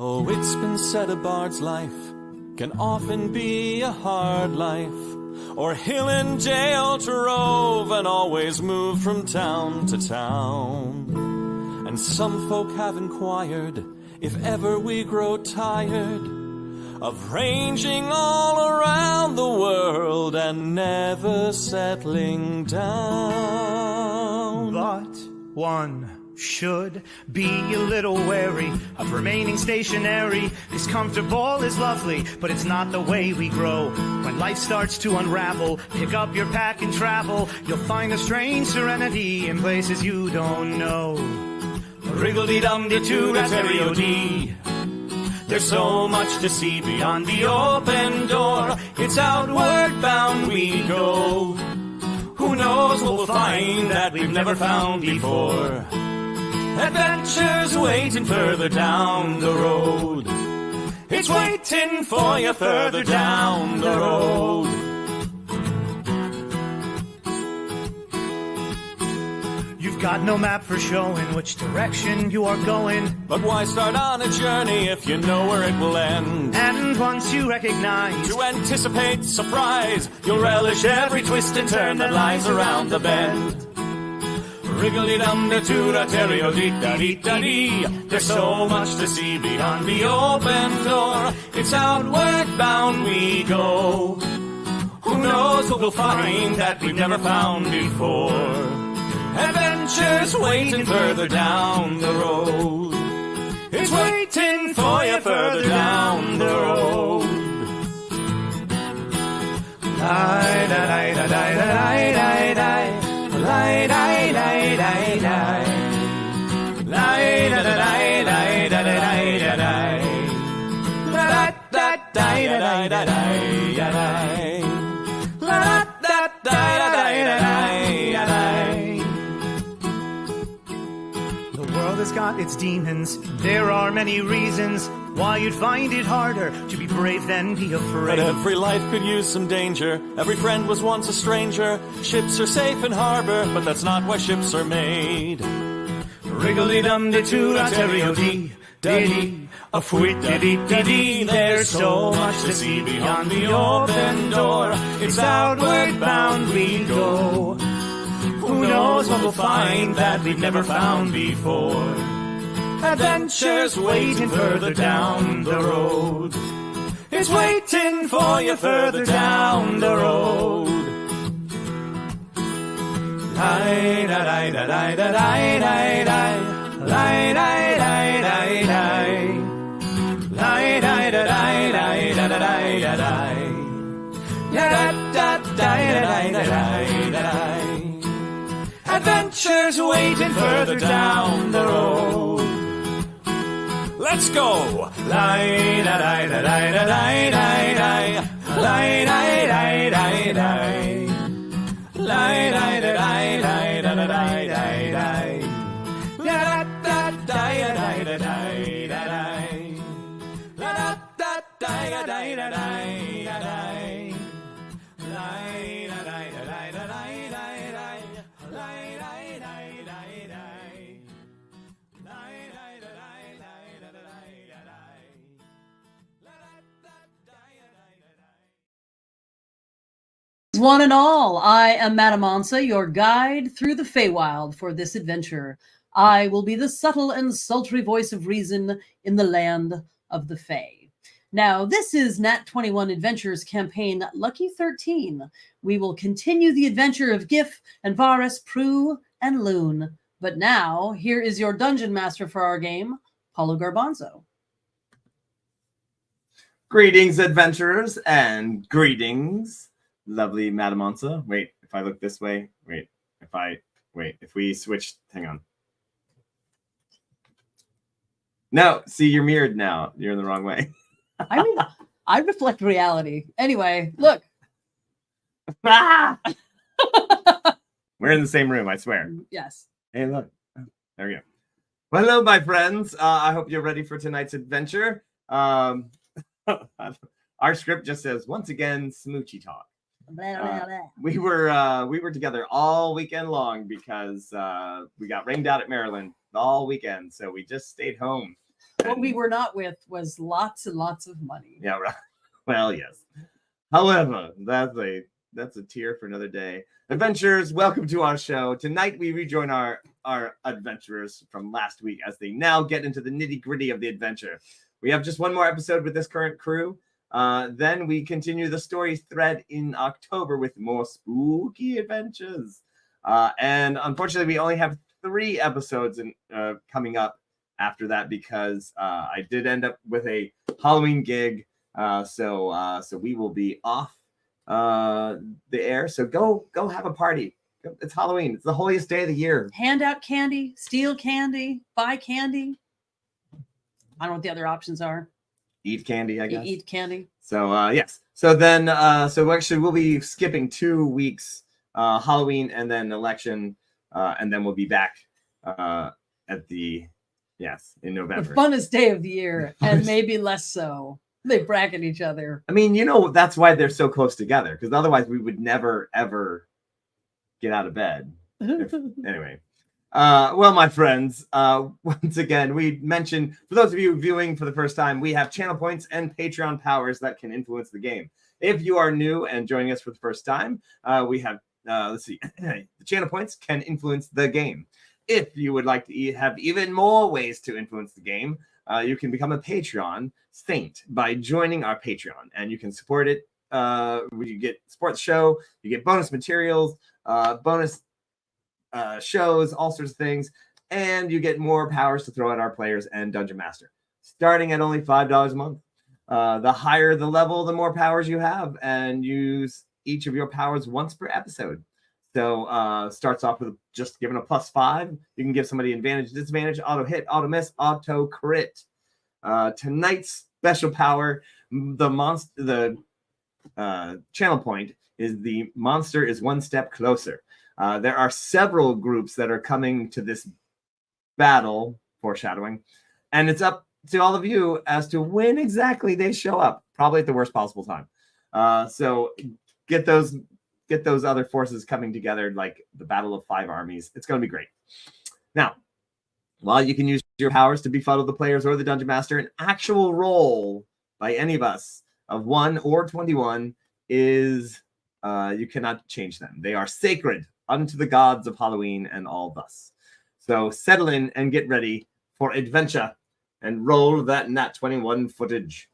Oh, it's been said a bard's life can often be a hard life, or hill and dale to rove and always move from town to town. And some folk have inquired if ever we grow tired of ranging all around the world and never settling down. But one should be a little wary of remaining stationary. This comfortable is lovely, but it's not the way we grow. When life starts to unravel, pick up your pack and travel. You'll find a strange serenity in places you don't know. Wriggle-dee-dum-dee-doo-da-terry-o-dee. There's so much to see beyond the open door. It's outward bound we go. Who knows what we'll find that we've never found before. Adventures waiting further down the road. It's waiting for you further down the road. You've got no map for showing which direction you are going. But why start on a journey if you know where it will end? And once you recognize, to anticipate surprise, you'll relish every twist and turn that lies around the bend. Wriggle-dee-dum-dee-doo-da-terry-o-dee-da-dee-da-dee. There's so much to see beyond the open door. It's outward bound we go. Who knows what we'll find that we've never found before. Adventures waiting further down the road. It's waiting for you further down the road. Lie-da-lie-da-lie-da-lie-da-lie. Lie-da-lie-da-lie-da-lie. Lie-da-da-lie-da-lie-da-lie-da-lie. La-da-da-lie-da-lie-da-lie. La-da-da-lie-da-lie-da-lie. The world has got its demons. There are many reasons why you'd find it harder to be brave than be afraid. But every life could use some danger. Every friend was once a stranger. Ships are safe in harbor, but that's not why ships are made. Wriggle-dee-dum-dee-doo-da-terry-o-dee. Dee, a fwit-dee-dee-dee-dee. There's so much to see beyond the open door. It's outward bound we go. Who knows what we'll find that we've never found before. Adventures waiting further down the road. It's waiting for you further down the road. Lie-da-lie-da-lie-da-lie-da-lie. Lie-da-lie-da-lie-da-lie. Lie-da-lie-da-lie-da-lie-da-lie. La-da-da-da-da-lie-da-lie. Adventures waiting further down the road. Let's go! Lie-da-lie-da-lie-da-lie-da-lie. Lie-da-lie-da-lie-da-lie. Lie-da-lie-da-lie-da-lie-da-lie. La-da-da-da-da-da-da-da-da-da. La-da-da-da-da-da-da-da-da. One and all, I am Madame Ansa, your guide through the Feywild for this adventure. I will be the subtle and sultry voice of reason in the land of the Fey. Now, this is Nat 21 Adventures campaign Lucky 13. We will continue the adventure of Gif and Varus, Prue, and Loon. But now, here is your dungeon master for our game, Paulo Garbanzo. Greetings, adventurers, and greetings, lovely Madame Ansa. Wait, if I look this way, if we switch, hang on. No, see, you're mirrored now. You're in the wrong way. I mean, I reflect reality. Anyway, look. Ah! We're in the same room, I swear. Yes. Hey, look. There we go. Well, hello, my friends. I hope you're ready for tonight's adventure. Our script just says, once again, smoochy talk. We were together all weekend long because we got rained out at Maryland all weekend, so we just stayed home. What we were not with was lots and lots of money. Yeah, right. Well, yes. However, that's a tier for another day. Adventurers, welcome to our show. Tonight we rejoin our adventurers from last week as they now get into the nitty-gritty of the adventure. We have just one more episode with this current crew. Then we continue the story thread in October with more spooky adventures. And unfortunately, we only have 3 episodes coming up after that because I did end up with a Halloween gig. So we will be off the air. So go have a party. It's Halloween. It's the holiest day of the year. Hand out candy, steal candy, buy candy. I don't know what the other options are. Eat candy, I guess. Eat candy. So yes. So then so actually we'll be skipping 2 weeks, Halloween and then election, and then we'll be back in November. The funnest day of the year, and maybe less so. They bracket each other. I mean, that's why they're so close together, because otherwise we would never ever get out of bed. Anyway. Well, my friends, once again, we mentioned, for those of you viewing for the first time, we have channel points and Patreon powers that can influence the game. If you are new and joining us for the first time, we have, let's see, the channel points can influence the game. If you would like to have even more ways to influence the game, you can become a Patreon saint by joining our Patreon, and you can support it. You get support the show, you get bonus materials, bonus shows, all sorts of things, and you get more powers to throw at our players and Dungeon Master, starting at only $5 a month. The higher the level, the more powers you have, and use each of your powers once per episode. So starts off with just giving a +5. You can give somebody advantage, disadvantage, auto hit, auto miss, auto crit. Tonight's special power, the channel point, is the monster is one step closer. There are several groups that are coming to this battle, foreshadowing, and it's up to all of you as to when exactly they show up, probably at the worst possible time. So get those other forces coming together, like the Battle of 5 Armies. It's going to be great. Now, while you can use your powers to befuddle the players or the Dungeon Master, an actual roll by any of us of 1 or 21 is you cannot change them. They are sacred unto the gods of Halloween and all thus. So settle in and get ready for adventure and roll that nat 21 footage.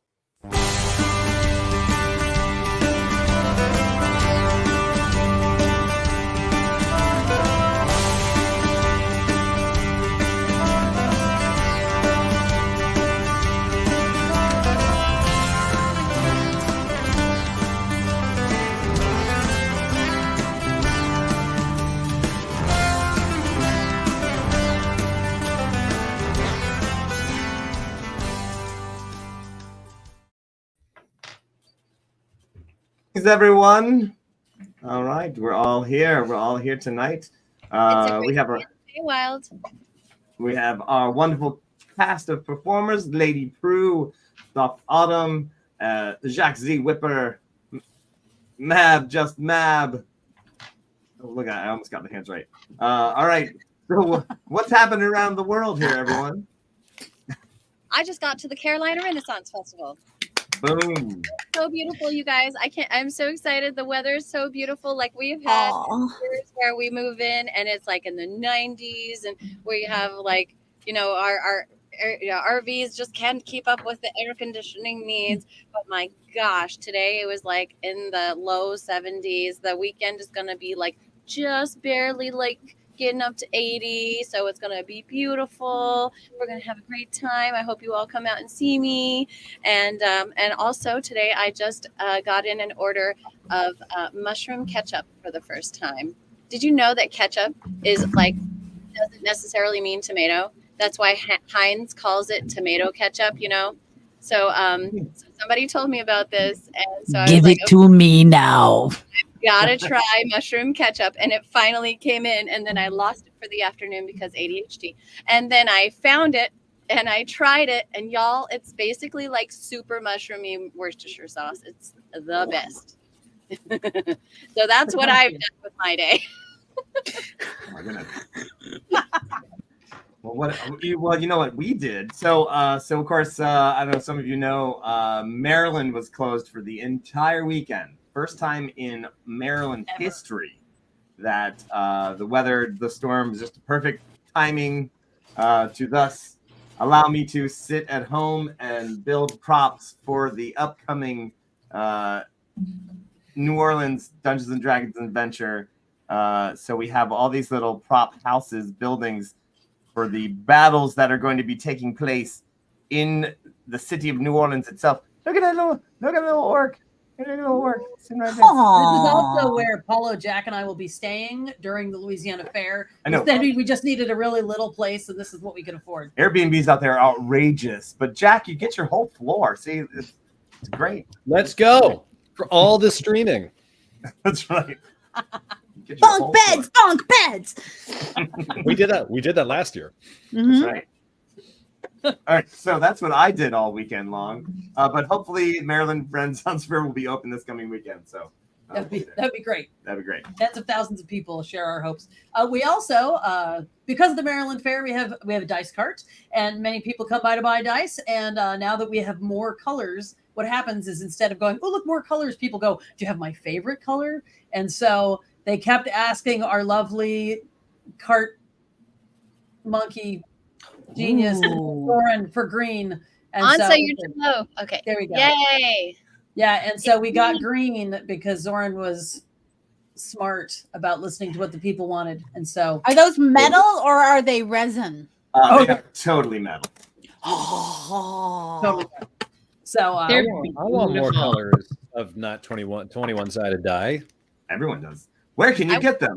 Thanks, everyone. All right, we're all here. We're all here tonight. We have our wonderful cast of performers: Lady Prue, Soft Autumn, Jacques Z Whipper, Mab, just Mab. Oh, look, I almost got the hands right. All right. So, what's happening around the world here, everyone? I just got to the Carolina Renaissance Festival. Boom. So beautiful, you guys. I'm so excited. The weather is so beautiful. Like, we've had years where we move in and it's like in the 90s, and we have like, our RVs just can't keep up with the air conditioning needs. But my gosh, today it was like in the low 70s. The weekend is going to be like just barely like getting up to 80, so it's gonna be beautiful. We're gonna have a great time. I hope you all come out and see me. And also today I just got in an order of mushroom ketchup for the first time. Did you know that ketchup is doesn't necessarily mean tomato? That's why Heinz calls it tomato ketchup. So somebody told me about this, and so give it to me now. Gotta try mushroom ketchup, and it finally came in, and then I lost it for the afternoon because ADHD, and then I found it and I tried it, and y'all, it's basically like super mushroomy Worcestershire sauce. It's the best. So that's what I've done with my day. Oh my goodness. Well, Well, you know what we did. So of course, I don't know. Some of you know, Maryland was closed for the entire weekend. First time in Maryland history that the storm was just perfect timing to thus allow me to sit at home and build props for the upcoming New Orleans Dungeons and Dragons adventure. So we have all these little prop houses, buildings for the battles that are going to be taking place in the city of New Orleans itself. Look at that little orc. Look at that little orc sitting right there. This is also where Paulo, Jack, and I will be staying during the Louisiana Fair. I know. We just needed a really little place, and this is what we could afford. Airbnbs out there are outrageous, but Jack, you get your whole floor. See, it's great. Let's go for all the streaming. That's right. Bunk beds. We did that last year. That's right. All right, so that's what I did all weekend long. But hopefully, Maryland Renaissance Fair will be open this coming weekend. So that'd be great. That'd be great. Tens of thousands of people share our hopes. We also, because of the Maryland Fair, we have a dice cart, and many people come by to buy dice. And now that we have more colors, what happens is instead of going, "Oh, look, more colors," people go, "Do you have my favorite color?" And so they kept asking our lovely cart monkey genius Lauren for green. And Ansa, so you're too low. Okay. there we go. Yay. Yeah, and so we got green because Zoran was smart about listening to what the people wanted. And so Are those metal or are they resin? Yeah, totally metal. totally. So I want more colors of not 21 sided die. Everyone does. Where can you get them?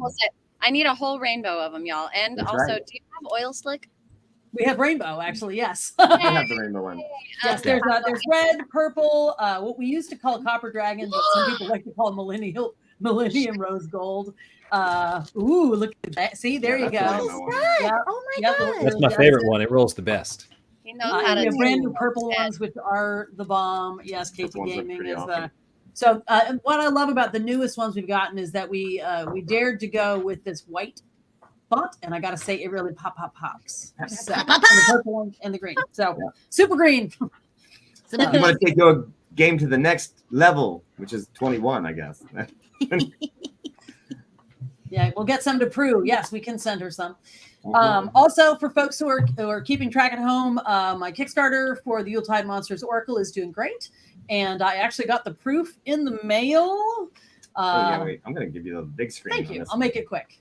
I need a whole rainbow of them, y'all. And That's also, right. do you have oil slick? we have rainbow, actually, yes. We have the rainbow one. Yes, there's red, purple, what we used to call copper dragon, but some people like to call millennium rose gold. Look at that. See, there you go. That's the rainbow one. Yeah, Oh my yeah, god. That's my favorite one. It rolls the best. He knows how we to have do brand new it. purple ones, which are the bomb. Yes, KT Those ones look Gaming pretty is awesome. so. And what I love about the newest ones we've gotten is that we dared to go with this white font, and I got to say, it really pops. So, and the purple one and the green. So super green. You want to take your game to the next level, which is 21, I guess. Yeah, we'll get some to Prue. Yes, we can send her some. Also, for folks who are keeping track at home, my Kickstarter for the Yuletide Monsters Oracle is doing great, and I actually got the proof in the mail. Wait. I'm going to give you the big screen. Thank you. I'll make it quick.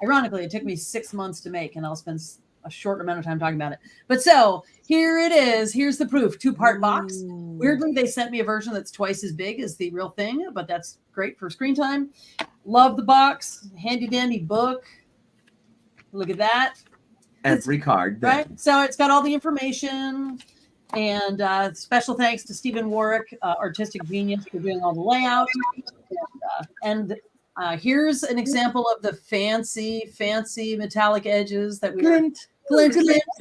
Ironically, it took me 6 months to make, and I'll spend a short amount of time talking about it. But so here it is. Here's the proof. 2-part box. Weirdly, they sent me a version that's twice as big as the real thing, but that's great for screen time. Love the box. Handy dandy book. Look at that. Every card. Right. So it's got all the information. And special thanks to Stephen Warwick, artistic genius, for doing all the layout. And here's an example of the fancy metallic edges that we glint,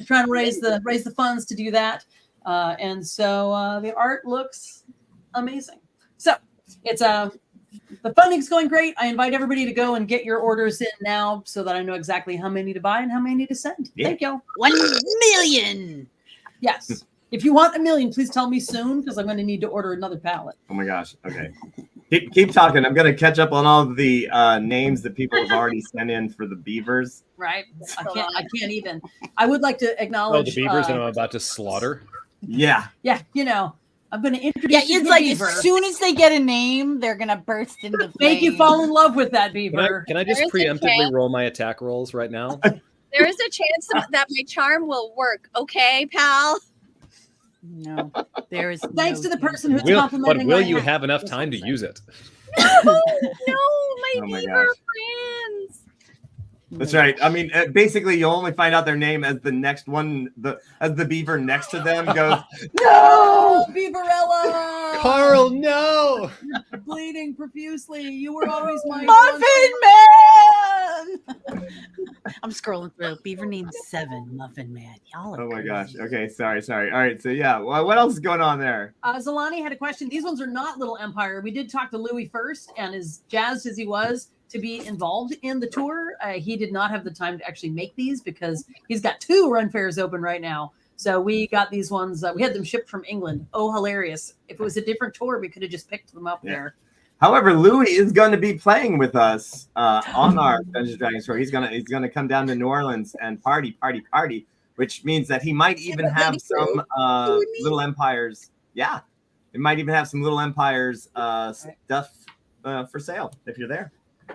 trying to raise the funds to do that. And so the art looks amazing. So it's the funding's going great. I invite everybody to go and get your orders in now so that I know exactly how many to buy and how many to send. Yeah. Thank y'all. 1 million. Yes. If you want 1 million, please tell me soon because I'm going to need to order another pallet. Oh my gosh. Okay. Keep talking. I'm going to catch up on all of the names that people have already sent in for the beavers. Right. I can't even. I would like to Oh, acknowledge the beavers that I'm about to slaughter. Yeah. Yeah, I'm going to introduce Yeah, you it's to like a beaver. as soon as they get a name, they're gonna burst into flames. Make you fall in love with that beaver. Can I just There's a preemptively chance. roll my attack rolls right now? There is a chance that my charm will work. Okay, pal. No, there is. Thanks to the person who's But complimenting. will my you hat. have enough That's time to what I'm use it? No, my Oh my beaver gosh. friends. That's right. I mean, basically, you'll only find out their name as the next one, as the beaver next to them goes, No, Beaverella! Carl, no! Bleeding profusely. You were always my Muffin Man. I'm scrolling through. Beaver named 7, Muffin Man. Y'all are Oh my gosh. crazy. Okay, sorry. All right, so yeah, well, what else is going on there? Zalani had a question. These ones are not Little Empire. We did talk to Louis first, and as jazzed as he was to be involved in the tour, he did not have the time to actually make these because he's got 2 run fairs open right now. So we got these ones. We had them shipped from England. Oh, hilarious! If it was a different tour, we could have just picked them up there. However, Louis is going to be playing with us on our Dungeons & Dragons tour. He's gonna come down to New Orleans and party, which means that he might even have some Little Empires. Yeah, it might even have some Little Empires stuff for sale if you're there.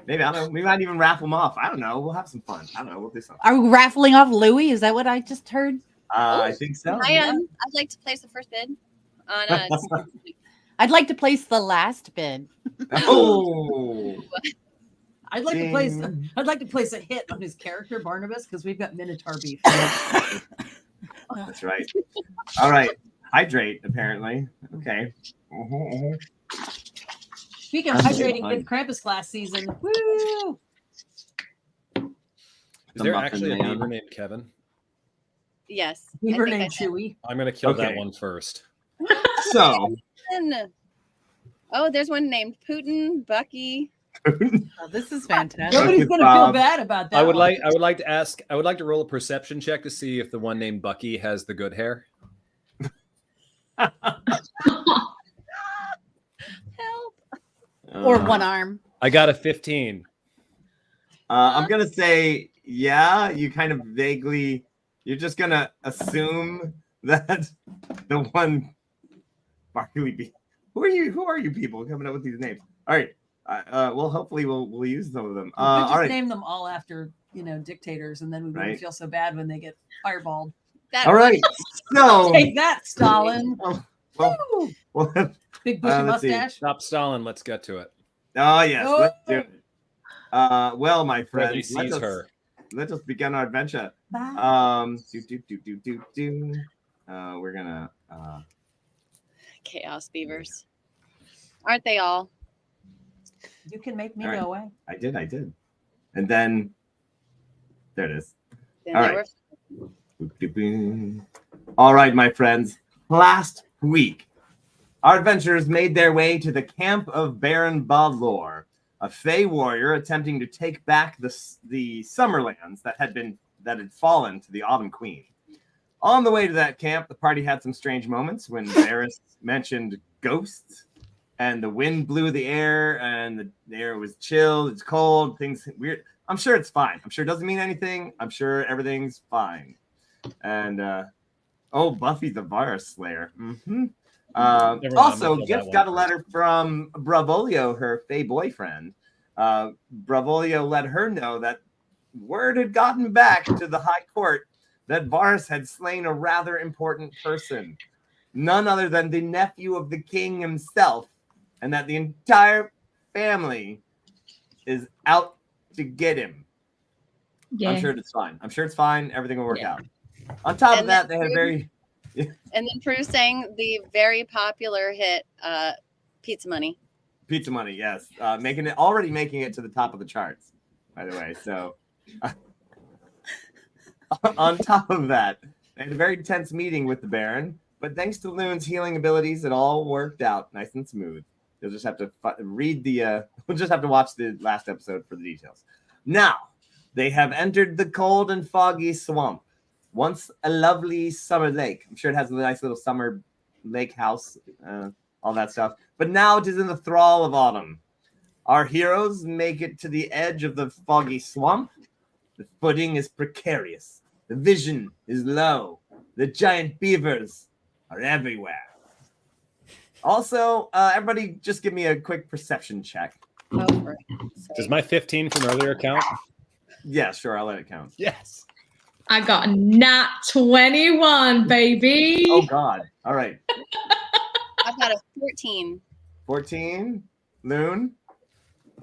Maybe, I don't know. We might even raffle them off. I don't know. We'll have some fun. I don't know. We'll do something. Are we raffling off Louis? Is that what I just heard? I think so. I'd like to place the first bid on I'd like to place the last bid. Oh, I'd like to place a hit on his character Barnabas because we've got Minotaur beef. that's right. All right, hydrate. Apparently, okay. Speaking of hydrating, it's Krampus class season. Woo! Is there actually a beaver named Kevin? Yes. Beaver named Chewy. I'm going to kill that one first. So. Oh, there's one named Putin, Bucky. Oh, this is fantastic. Nobody's gonna feel bad about that. I would like to roll a perception check to see if the one named Bucky has the good hair. Help. Or one arm. I got a 15. I'm gonna say, yeah. You kind of vaguely. You're just gonna assume that the one Barkley. Who are you people coming up with these names? All right. Well, hopefully we'll use some of them. We'll just all right. name them all after dictators, and then we wouldn't feel so bad when they get fireballed. All right. So take that, Stalin. Well, big bushy mustache. Stop Stalin. Let's get to it. Oh yes, let's do it. Well, my friends, let us begin our adventure. Bye. We're gonna Chaos beavers. Aren't they all? You can make me All right. go away. I did. And then there it is. Then All they right. were All right, my friends. Last week, our adventurers made their way to the camp of Baron Baudlor, a Fey warrior attempting to take back the Summerlands that had fallen to the Autumn Queen. On the way to that camp, the party had some strange moments when Varys mentioned ghosts, and the wind blew the air, and the air was chilled, it's cold, things weird. I'm sure it's fine. I'm sure it doesn't mean anything. I'm sure everything's fine. And Buffy the Virus Slayer. Mm-hmm. Also, Gift got a letter from Bravolio, her Fey boyfriend. Bravolio let her know that word had gotten back to the High Court that Varys had slain a rather important person, none other than the nephew of the king himself, and that the entire family is out to get him. Yeah. I'm sure it's fine. Everything will work out. On top of that, they had and then Prue sang the very popular hit Pizza Money. Pizza Money, yes. Already making it to the top of the charts, by the way. So on top of that, they had a very tense meeting with the Baron, but thanks to Loon's healing abilities, it all worked out nice and smooth. You'll just have to we'll just have to watch the last episode for the details. Now, they have entered the cold and foggy swamp. Once a lovely summer lake. I'm sure it has a nice little summer lake house, all that stuff. But now it is in the thrall of autumn. Our heroes make it to the edge of the foggy swamp. The footing is precarious. The vision is low. The giant beavers are everywhere. Also, everybody just give me a quick perception check. Does my 15 from earlier count? Yeah, sure. I'll let it count. Yes. I got a nat 21, baby. Oh, God. All right. I've got a 14. 14. Loon.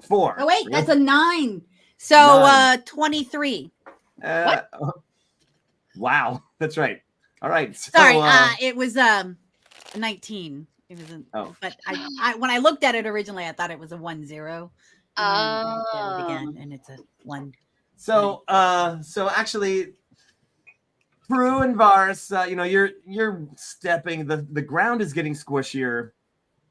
4. Oh, wait. That's a 9. So 23. Wow. That's right. All right. So, sorry. It was 19. It wasn't. Oh. But I when I looked at it originally, I thought it was a 10. Oh. Again, and it's a 1. So actually, Prue and Varus, you're stepping. The ground is getting squishier.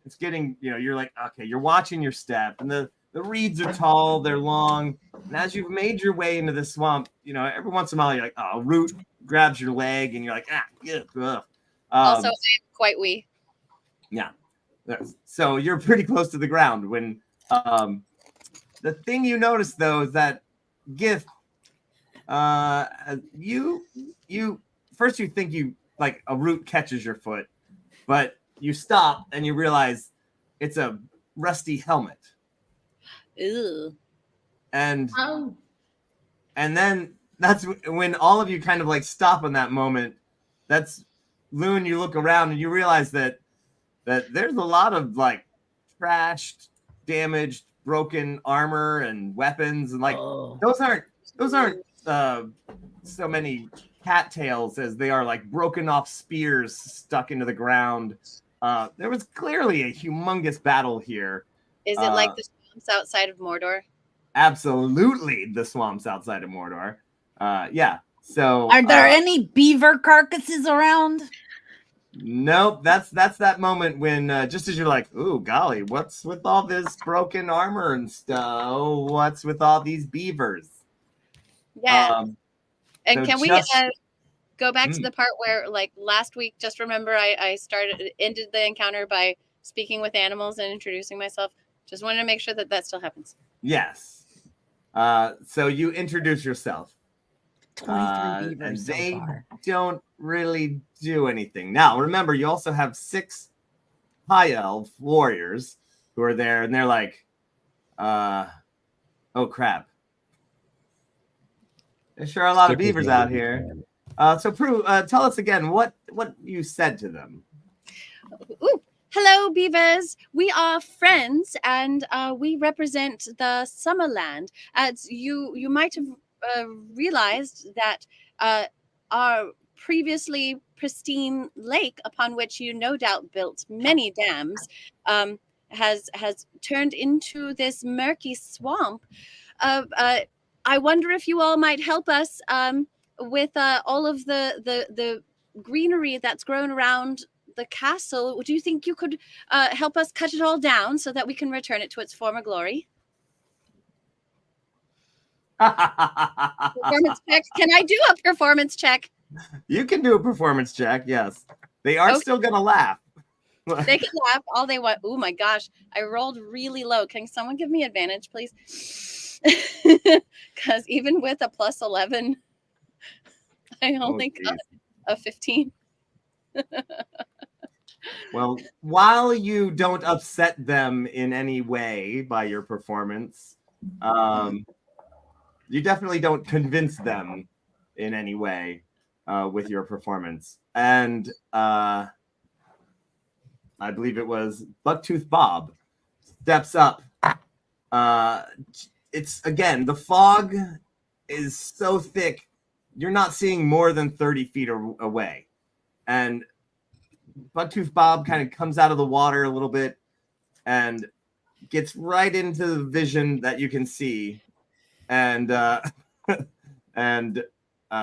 It's getting, you're like, okay, you're watching your step, and the reeds are tall, they're long, and as you've made your way into the swamp, every once in a while you're like, oh, a root grabs your leg, and you're like, ugh. Also, I'm quite wee. Yeah. So you're pretty close to the ground when the thing you notice though is that Gith, you first you think you like a root catches your foot, but you stop and you realize it's a rusty helmet. Ew. And then that's when all of you kind of like stop in that moment. That's Loon, you look around and you realize that there's a lot of like trashed, damaged, broken armor and weapons, and like those aren't so many cattails as they are like broken off spears stuck into the ground. There was clearly a humongous battle here. Is it like the swamps outside of Mordor? Absolutely, the swamps outside of Mordor. Yeah. So are there any beaver carcasses around? Nope. That's that moment when just as you're like, ooh, golly, what's with all this broken armor and stuff? What's with all these beavers? Yeah. And so can we go back to the part where, like last week? Just remember, I ended the encounter by speaking with animals and introducing myself. Just wanted to make sure that still happens. Yes. So you introduce yourself. 23 beavers and so they far. don't really do anything. Now, remember, you also have 6 high elf warriors who are there, and they're like, oh crap. There's sure a lot of beavers out here. So Prue, tell us again what you said to them. Ooh. Hello, beavers. We are friends, and we represent the Summerland. As you might have realized that our previously pristine lake, upon which you no doubt built many dams, has turned into this murky swamp. I wonder if you all might help us with all of the greenery that's grown around the castle. Do you think you could help us cut it all down so that we can return it to its former glory? Performance check. Can I do a performance check? You can do a performance check, yes. They are still going to laugh. They can laugh all they want. Oh my gosh, I rolled really low. Can someone give me advantage, please? Because even with a plus 11, I only got a 15. Well, while you don't upset them in any way by your performance, you definitely don't convince them in any way with your performance. And I believe it was Bucktooth Bob steps up. It's again, the fog is so thick, you're not seeing more than 30 feet away. And Bucktooth Bob kind of comes out of the water a little bit and gets right into the vision that you can see, and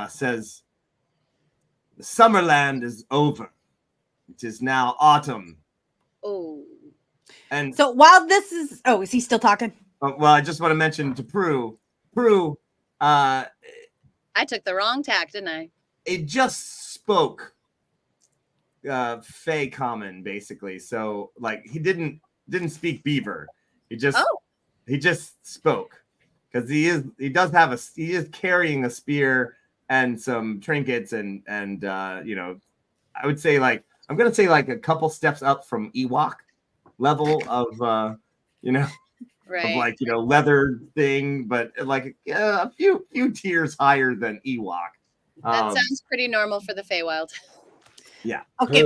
says, "The Summerland is over. It is now autumn." Oh. And so while this is, is he still talking? Well, I just want to mention to Prue, I took the wrong tack, didn't I? It just spoke Fey common, basically. So like he didn't speak Beaver. He just spoke because he is carrying a spear and some trinkets and I would say I'm gonna say like a couple steps up from Ewok level of right. of leather thing, but like a few tiers higher than Ewok. That sounds pretty normal for the Feywild. Yeah. Okay.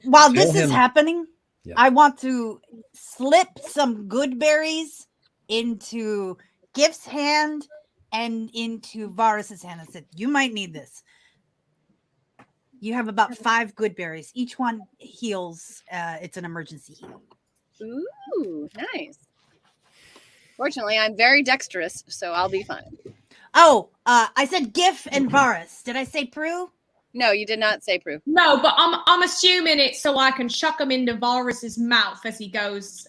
While this is happening, I want to slip some good berries into Gift's hand and into Varus's hand and said, "You might need this. You have about 5 good berries. Each one heals. It's an emergency heal." Ooh, nice. Fortunately, I'm very dexterous, so I'll be fine. Oh, I said Gif and Varus. Did I say Prue? No, you did not say proof. No, but I'm assuming it's so I can chuck him into Varus's mouth as he goes.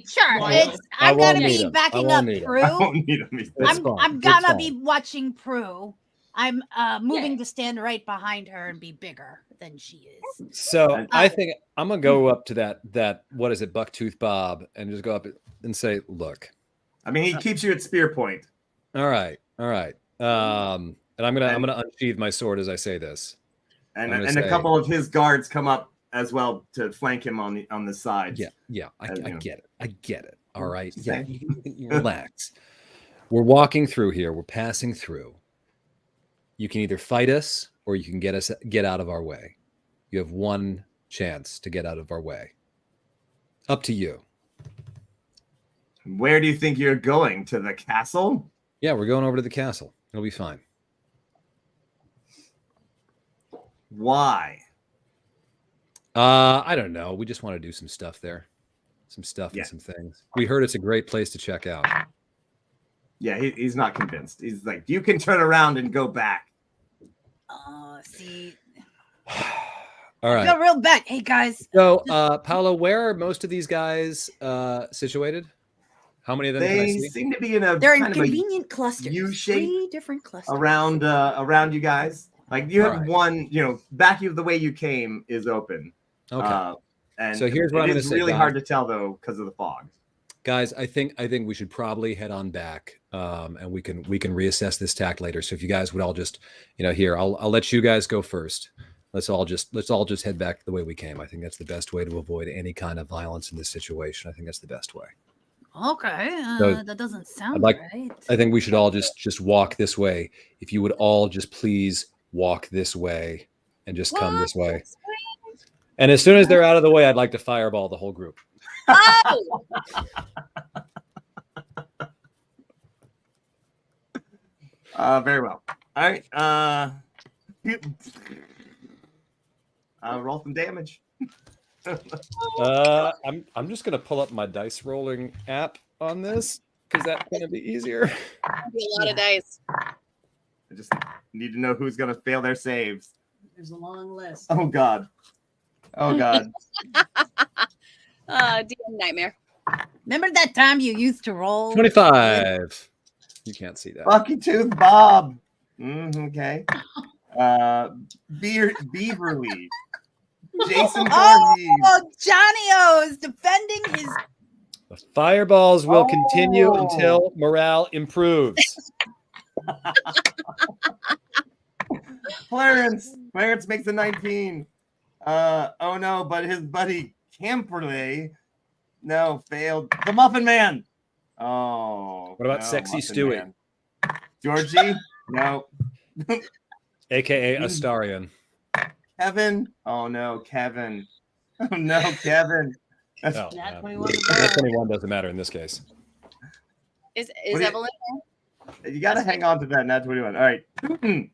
Sure. Wild. I'm won't gonna need be him. backing I up won't need him. Prue. I don't need him. It's fine. I'm It's gonna fine. be watching Prue. I'm moving to stand right behind her and be bigger than she is. So I think I'm gonna go up to that what is it, Bucktooth Bob, and just go up and say, look. I mean, he keeps you at spear point. All right. And I'm gonna unsheathe my sword as I say this. And a couple of his guards come up as well to flank him on the sides. Yeah. I get it. I get it. All right. Just Yeah. saying. You relax. We're walking through here. We're passing through. You can either fight us or you can get out of our way. You have one chance to get out of our way. Up to you. Where do you think you're going? To the castle? Yeah, we're going over to the castle. It'll be fine. Why? I don't know. We just want to do some stuff there. Some stuff Yeah. and some things. We heard it's a great place to check out. Yeah, he's not convinced. He's like, you can turn around and go back. See. All I right. feel real bad. Hey guys. So, Paolo, where are most of these guys situated? How many of them can I They see? seem to be in a They're in kind of a convenient clusters. U-shape 3 different clusters. around you guys. Like you have All right. one, back of the way you came is open. Okay. And So here's what I'm gonna it's say, really guys. hard to tell though because of the fog. Guys, I think we should probably head on back, and we can reassess this tack later. So if you guys would all just, here, I'll let you guys go first. Let's all just head back the way we came. I think that's the best way to avoid any kind of violence in this situation. I think that's the best way. Okay. So, that doesn't sound like- right. I think we should all just walk this way. If you would all just please walk this way and just come this way. And as soon as they're out of the way, I'd like to fireball the whole group. Oh! Very well. All right. Roll some damage. I'm just gonna pull up my dice rolling app on this because that's gonna be easier. Be a lot of dice. I just need to know who's gonna fail their saves. There's a long list. Oh God. Oh God. DM nightmare. Remember that time you used to roll? 25. You can't see that. Bucktooth Bob. Okay. Beaverly. Jason Voorhees. Oh, Johnny O is defending his. The fireballs will continue Oh. until morale improves. Clarence makes a 19. Oh no, but his buddy Camperley, no, failed. The Muffin Man. Oh. What about no, Sexy Muffin Stewie? Man. Georgie? No. AKA Astarion. Kevin? Oh no, Kevin. Oh no, Kevin. No, Nat no. 21 Nat 21 doesn't matter in this case. Is What do you- Evelyn there? You gotta hang on to that, Nat 21. All right. Putin.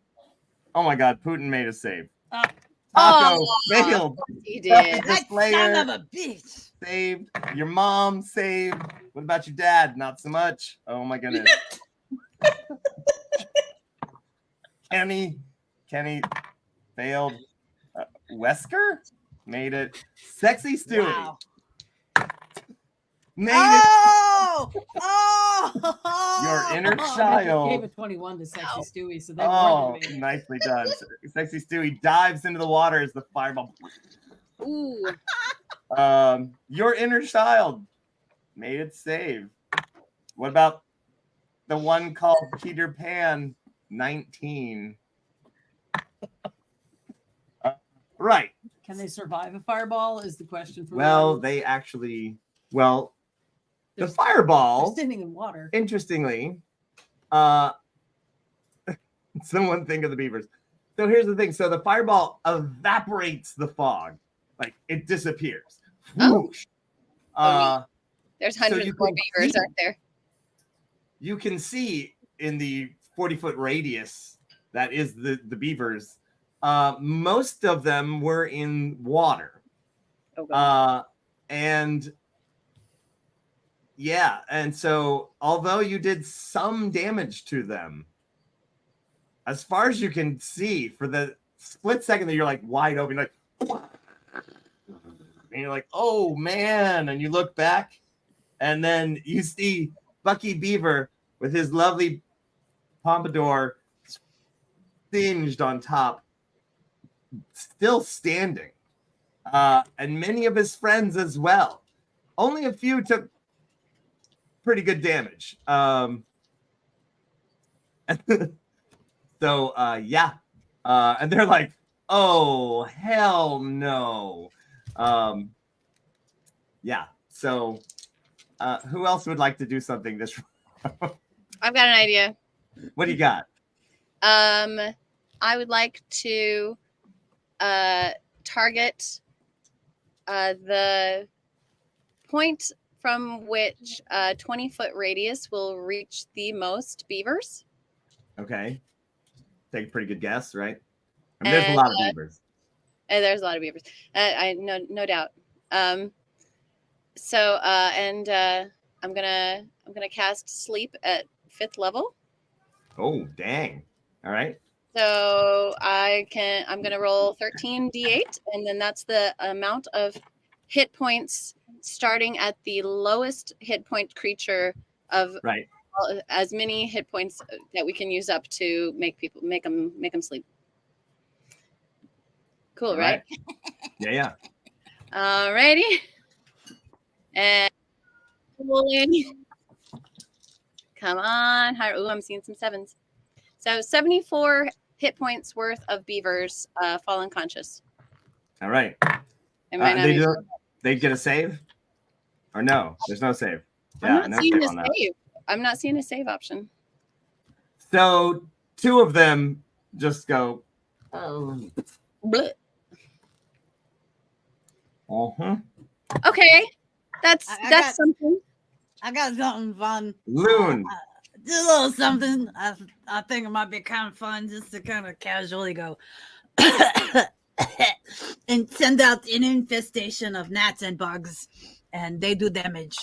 Oh my god, Putin made a save. Taco Oh, failed. He That did. That Player. son of a bitch. Saved. Your mom saved. What about your dad? Not so much. Oh my goodness. Kenny failed. Wesker made it. Sexy Stewie Wow. made it. Oh! Your inner I gave child. a 21 to Sexy Ow. Stewie, so they Oh, more than me. nicely done. Sexy Stewie dives into the water as the fireball. Ooh. Your inner child made it save. What about the one called Peter Pan? 19. Right. Can they survive a fireball? Is the question for Well, me. they actually. The They're fireball. standing in water. Interestingly, someone think of the beavers. So here's the thing. So the fireball evaporates the fog, like it disappears. Oh. Whoosh. There's So hundreds you more can beavers, see- aren't there? You can see in the 40-foot radius that is the beavers. Most of them were in water. Oh, God. And yeah, and so although you did some damage to them, as far as you can see, for the split second that you're like wide open, like, and you're like, oh man, and you look back, and then you see Bucky Beaver with his lovely pompadour singed on top, still standing, and many of his friends as well. Only a few took pretty good damage. So yeah, and they're like, oh hell no. Yeah, so who else would like to do something this I've got an idea. What do you got? I would like to target the point from which 20-foot radius will reach the most beavers. Okay. Take a pretty good guess, right? I mean, there's a lot of beavers. There's a lot of beavers. I no doubt. So I'm gonna cast sleep at 5th level. Oh dang! All right. So I'm gonna roll 13d8, and then that's the amount of hit points starting at the lowest hit point creature of right. As many hit points that we can use up to make them sleep. Cool, right? Yeah. Alrighty. And come on. Ooh, I'm seeing some 7s. So 74 hit points worth of beavers fall unconscious. All right. They get a save? Or no? There's no save. I'm not seeing a save. I'm not seeing a save option. So 2 of them just go. Oh. Uh-huh. Okay, that's something. I got something fun. Loon. Just a little something. I think it might be kind of fun just to kind of casually go and send out an infestation of gnats and bugs, and they do damage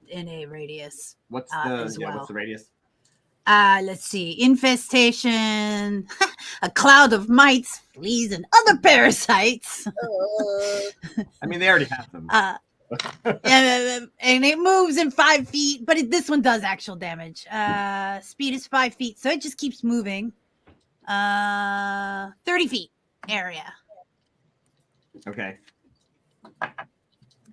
in a radius. What's the radius? Let's see. Infestation, a cloud of mites, fleas, and other parasites. I mean, they already have them. And it moves in 5 feet, but this one does actual damage. Speed is 5 feet, so it just keeps moving. 30 feet area. Okay.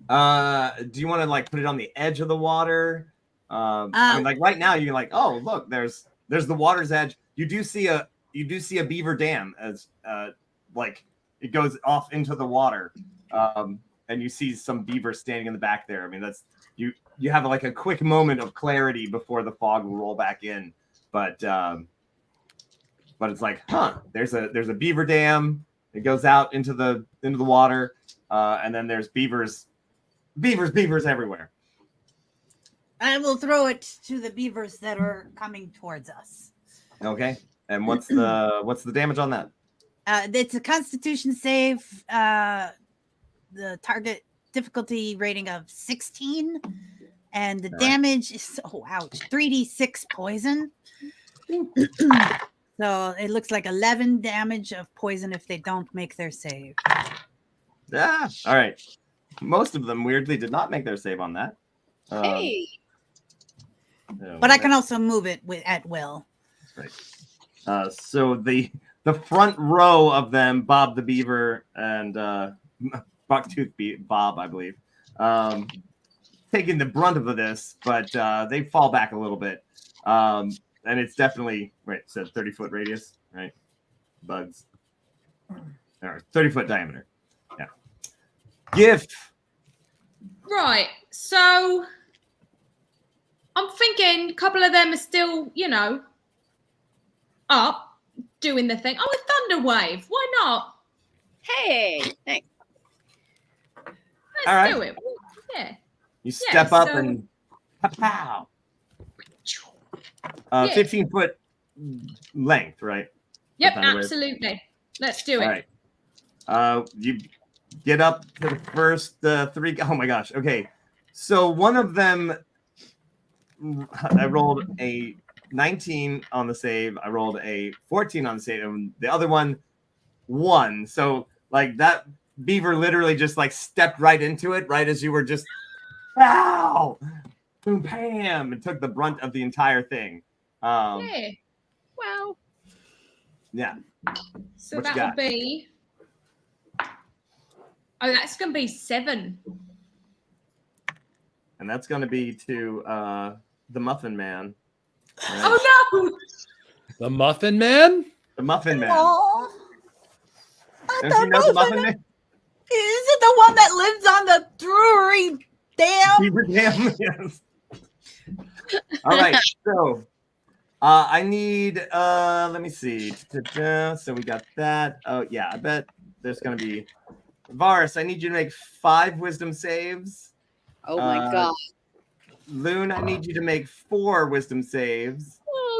Do you want to like put it on the edge of the water? I mean, like right now, you're like, oh look, there's the water's edge. You do see a beaver dam as like it goes off into the water, and you see some beavers standing in the back there. I mean, that's you have like a quick moment of clarity before the fog will roll back in, but it's like, there's a beaver dam. It goes out into the water, and then there's beavers everywhere. I will throw it to the beavers that are coming towards us. Okay. And what's the damage on that? It's a Constitution save. The target difficulty rating of 16, and the damage is 3d6 poison. So it looks like 11 damage of poison if they don't make their save. Yeah. All right. Most of them weirdly did not make their save on that. Hey. But I can also move it at will. Right. So the front row of them, Bob the Beaver and Bucktooth Bob, I believe, taking the brunt of this, but they fall back a little bit. And it's definitely right. So 30-foot radius, right? Bugs, or 30-foot diameter. Yeah. Gift. Right. So I'm thinking a couple of them are still, up doing the thing. Oh, a thunder wave. Why not? Hey, thanks. Let's do it. Yeah. You step up and pow. 15-foot length, right? Yep, absolutely. Let's do it. All right. You get up to the first 3. Oh my gosh. Okay. So one of them, I rolled a 19 on the save. I rolled a 14 on the save, and the other one won. So like that beaver literally just like stepped right into it right as you were just ow, boom, bam, and took the brunt of the entire thing. Yeah. Wow. Yeah. So What you that got? would be. Oh, that's going to be 7. And that's going to be to the Muffin Man. Right? Oh no! The Muffin Man? The Muffin Man. Aw. Don't you know the Muffin Man? Is it the one that lives on the Drury Dam? Beaver Dam, yes. All right, so I need, let me see. So we got that. Oh, yeah, I bet there's going to be. Varus, I need you to make 5 wisdom saves. Oh my god. Loon, I need you to make 4 wisdom saves. Oh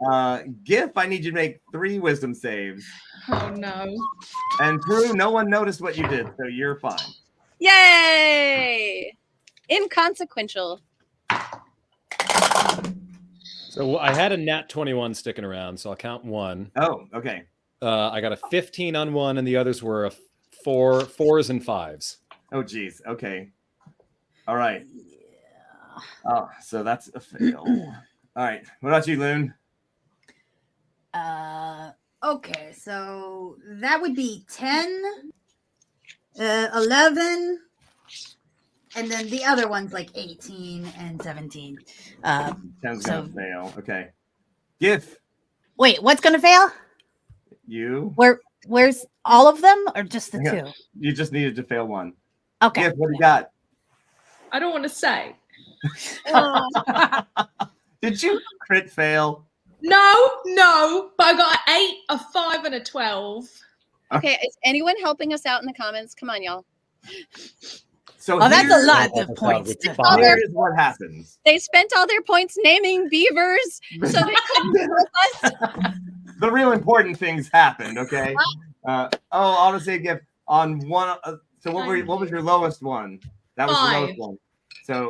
god. Gif, I need you to make 3 wisdom saves. Oh no. And Drew, no one noticed what you did, so you're fine. Yay! Inconsequential. So I had a nat 21 sticking around, so I'll count 1. Oh, okay. I got a 15 on 1, and the others were 4s and 5s. Oh, geez. Okay. All right. Oh, so that's a fail. All right. What about you, Loon? Okay, so that would be 10, 11, and then the other one's like 18 and 17. 10's gonna fail. Okay. Gif, Wait, what's gonna fail? you. Where's all of them, or just the Yeah. 2? You just needed to fail 1. Okay. Gif, what do you got? I don't want to say. Did you crit fail? No, but I got an 8, a 5, and a 12. Okay, is anyone helping us out in the comments? Come on, y'all. So Oh, that's a here's- lot of points. Here's what happens. They spent all their points naming beavers, so they couldn't help us. The real important things happened, okay? I'll just say Gif on one. So what was your lowest one? That was 5. the lowest one.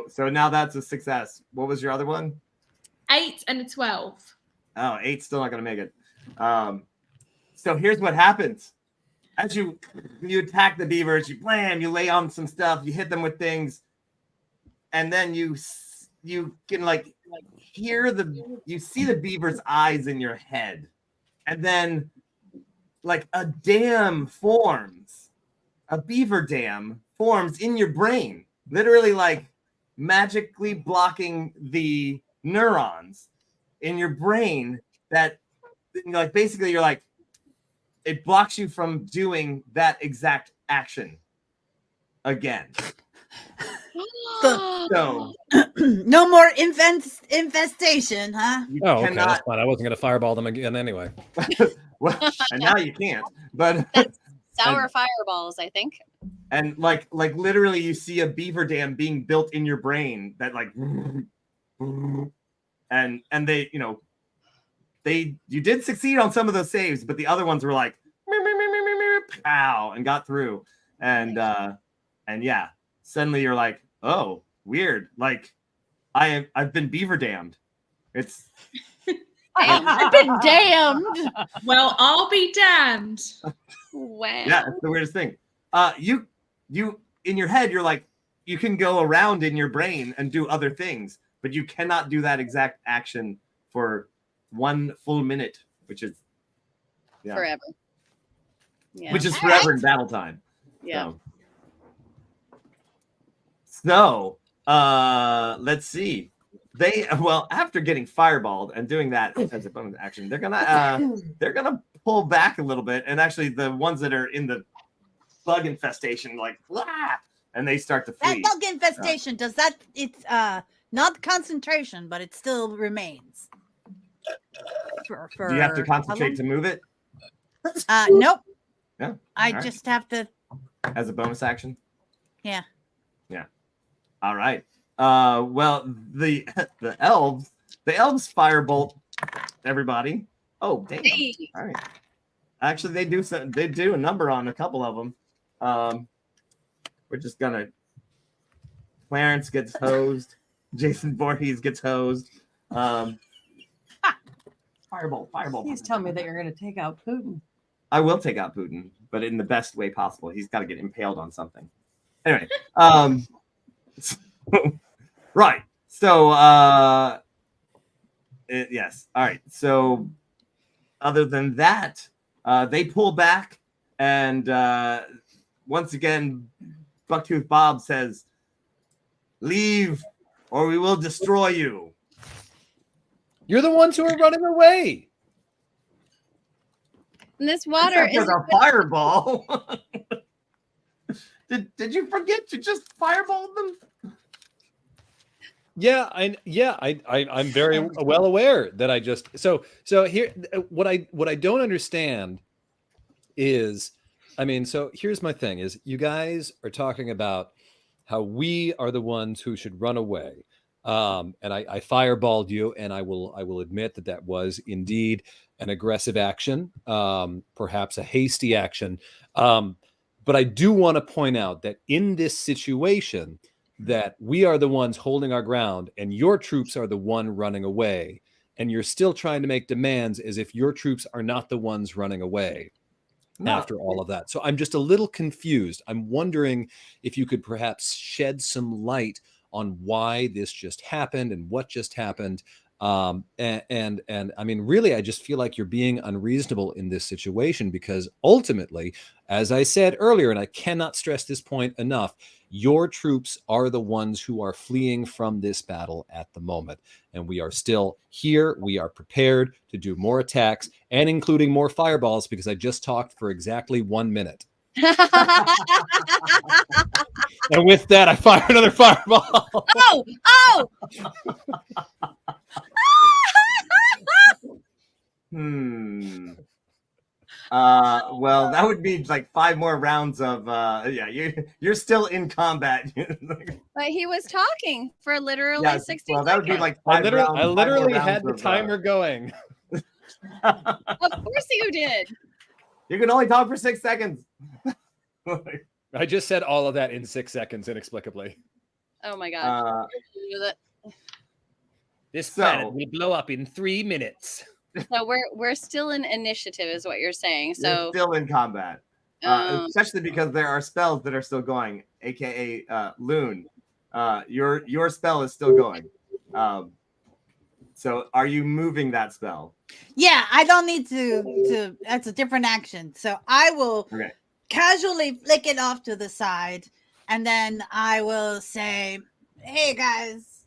So now that's a success. What was your other one? 8 and a 12. Oh, 8's still not gonna make it. So here's what happens. As you attack the beavers, you lay on some stuff, you hit them with things, and then you can like hear you see the beaver's eyes in your head, and then like a beaver dam forms in your brain, literally like magically blocking the neurons in your brain that like basically you're like it blocks you from doing that exact action again. So no more infestation, huh? you Oh, okay, cannot. that's fine. I wasn't going to fireball them again anyway. Well, and now you can't. But Sour fireballs, I think. and like literally, you see a beaver dam being built in your brain that like, and they you did succeed on some of those saves, but the other ones were like pow and got through, and yeah, suddenly you're like, oh, weird, like I've been beaver damned. It's I've been damned. Well, I'll be damned. Wow. yeah, it's the weirdest thing. You in your head, you're like you can go around in your brain and do other things, but you cannot do that exact action for 1 full minute, which is Forever. Yeah. which is forever in battle time. Yeah. So let's see. After getting fireballed and doing that as a bonus action, they're gonna pull back a little bit, and actually the ones that are in the bug infestation, like and they start to flee. That bug infestation does that? It's not concentration, but it still remains. Do you have to concentrate to move it? Nope. Yeah. I All right. just have to. As a bonus action. Yeah. Yeah. All right. Well, the elves firebolt everybody. Oh, damn. Hey. All right. Actually, they do a number on a couple of them. We're just gonna. Clarence gets hosed. Jason Voorhees gets hosed. Fireball, fireball. Please tell me that you're going to take out Putin. I will take out Putin, but in the best way possible. He's got to get impaled on something. Anyway, right. So, yes. All right. So, other than that, they pull back, and once again, Bucktooth Bob says, "Leave, or we will destroy you." You're the ones who are running away. And this water is a fireball. Did you forget to just fireball them? Yeah, I'm very well aware that I just so here what I don't understand is, I mean, so here's my thing is you guys are talking about how we are the ones who should run away. And I fireballed you, and I will admit that was indeed an aggressive action, perhaps a hasty action. But I do want to point out that in this situation, that we are the ones holding our ground, and your troops are the one running away, and you're still trying to make demands as if your troops are not the ones running away. After all of that. So I'm just a little confused. I'm wondering if you could perhaps shed some light on why this just happened and what just happened. And I mean, really, I just feel like you're being unreasonable in this situation, because ultimately, as I said earlier, and I cannot stress this point enough, your troops are the ones who are fleeing from this battle at the moment. And we are still here. We are prepared to do more attacks, and including more fireballs, because I just talked for exactly 1 minute. And with that, I fire another fireball. Oh! Well, that would be like 5 more rounds of yeah, you're still in combat. But he was talking for literally 60 well, that would be like 5 rounds. I literally had the timer going. Of course you did. You can only talk for 6 seconds. I just said all of that in 6 seconds inexplicably. Oh my god. This planet will blow up in 3 minutes. So we're still in initiative, is what you're saying. So you're still in combat, especially because there are spells that are still going, aka Loon. Your spell is still going. So are you moving that spell? Yeah, I don't need to. That's a different action. So I will casually flick it off to the side, and then I will say, "Hey guys,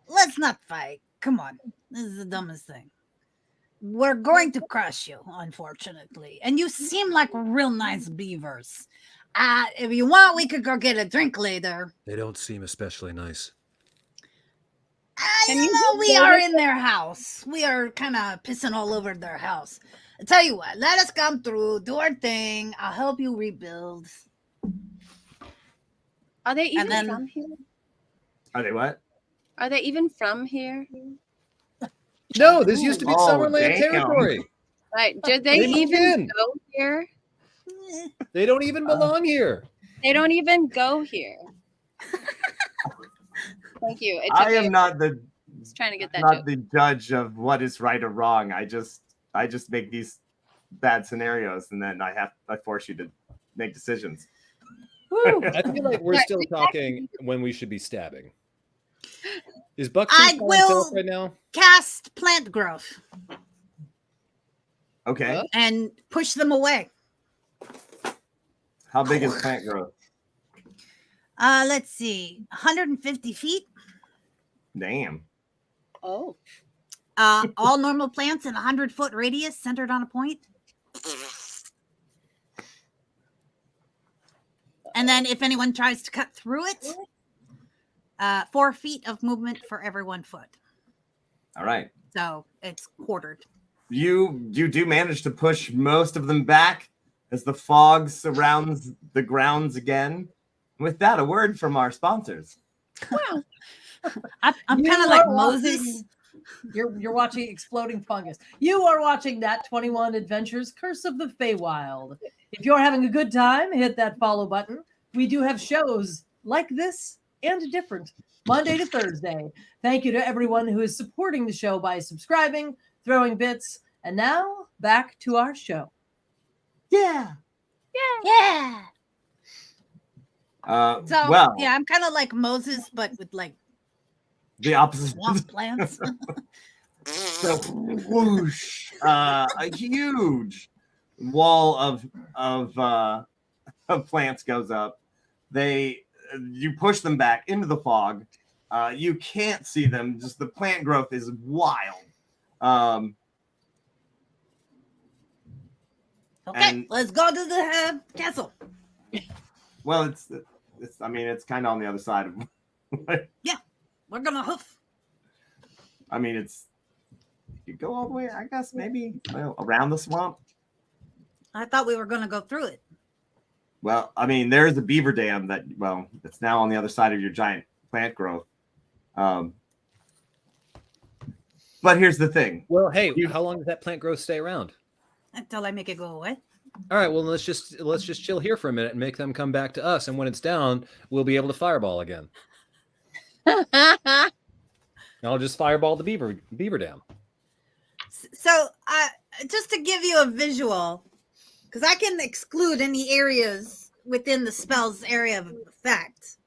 let's not fight. Come on. This is the dumbest thing. We're going to crush you, unfortunately. And you seem like real nice beavers. If you want, we could go get a drink later." They don't seem especially nice. We are in their house. We are kind of pissing all over their house. I tell you what, let us come through, do our thing. I'll help you rebuild. Are they even from here? Are they what? Are they even from here? No, this used to be Summerland territory. Right. Did they even go here? They don't even belong here. They don't even go here. Thank you. I am not the trying to get that not joke. the judge of what is right or wrong. I just make these bad scenarios, and then I force you to make decisions. I feel like we're still talking when we should be stabbing. Is Buck I will right now? Cast plant growth. Okay. And push them away. How big is plant growth? Let's see. 150 feet. Damn. Oh. All normal plants in a 100-foot radius centered on a point. And then if anyone tries to cut through it, 4 feet of movement for every 1 foot. All right. So it's quartered. You do manage to push most of them back as the fog surrounds the grounds again. With that, a word from our sponsors. Wow. I'm kind of like Moses. You're watching Exploding Fungus. You are watching That 21 Adventures Curse of the Feywild. If you're having a good time, hit that follow button. We do have shows like this and different Monday to Thursday. Thank you to everyone who is supporting the show by subscribing, throwing bits, and now back to our show. Yeah. Yeah. So well, yeah, I'm kind of like Moses, but with like the opposite. swamp plants. So whoosh, a huge wall of plants goes up. You push them back into the fog. You can't see them. Just the plant growth is wild. Okay, let's go to the castle. Well, it's I mean, it's kind of on the other side of. Yeah, we're gonna hoof. I mean, you go all the way. I guess maybe around the swamp. I thought we were gonna go through it. Well, I mean, there's a beaver dam it's now on the other side of your giant plant growth. But here's the thing. Well, hey, how long does that plant growth stay around? Until I make it go away. All right, well, let's just chill here for a minute and make them come back to us. And when it's down, we'll be able to fireball again. I'll just fireball the beaver dam. So, just to give you a visual, because I can exclude any areas within the spell's area of effect.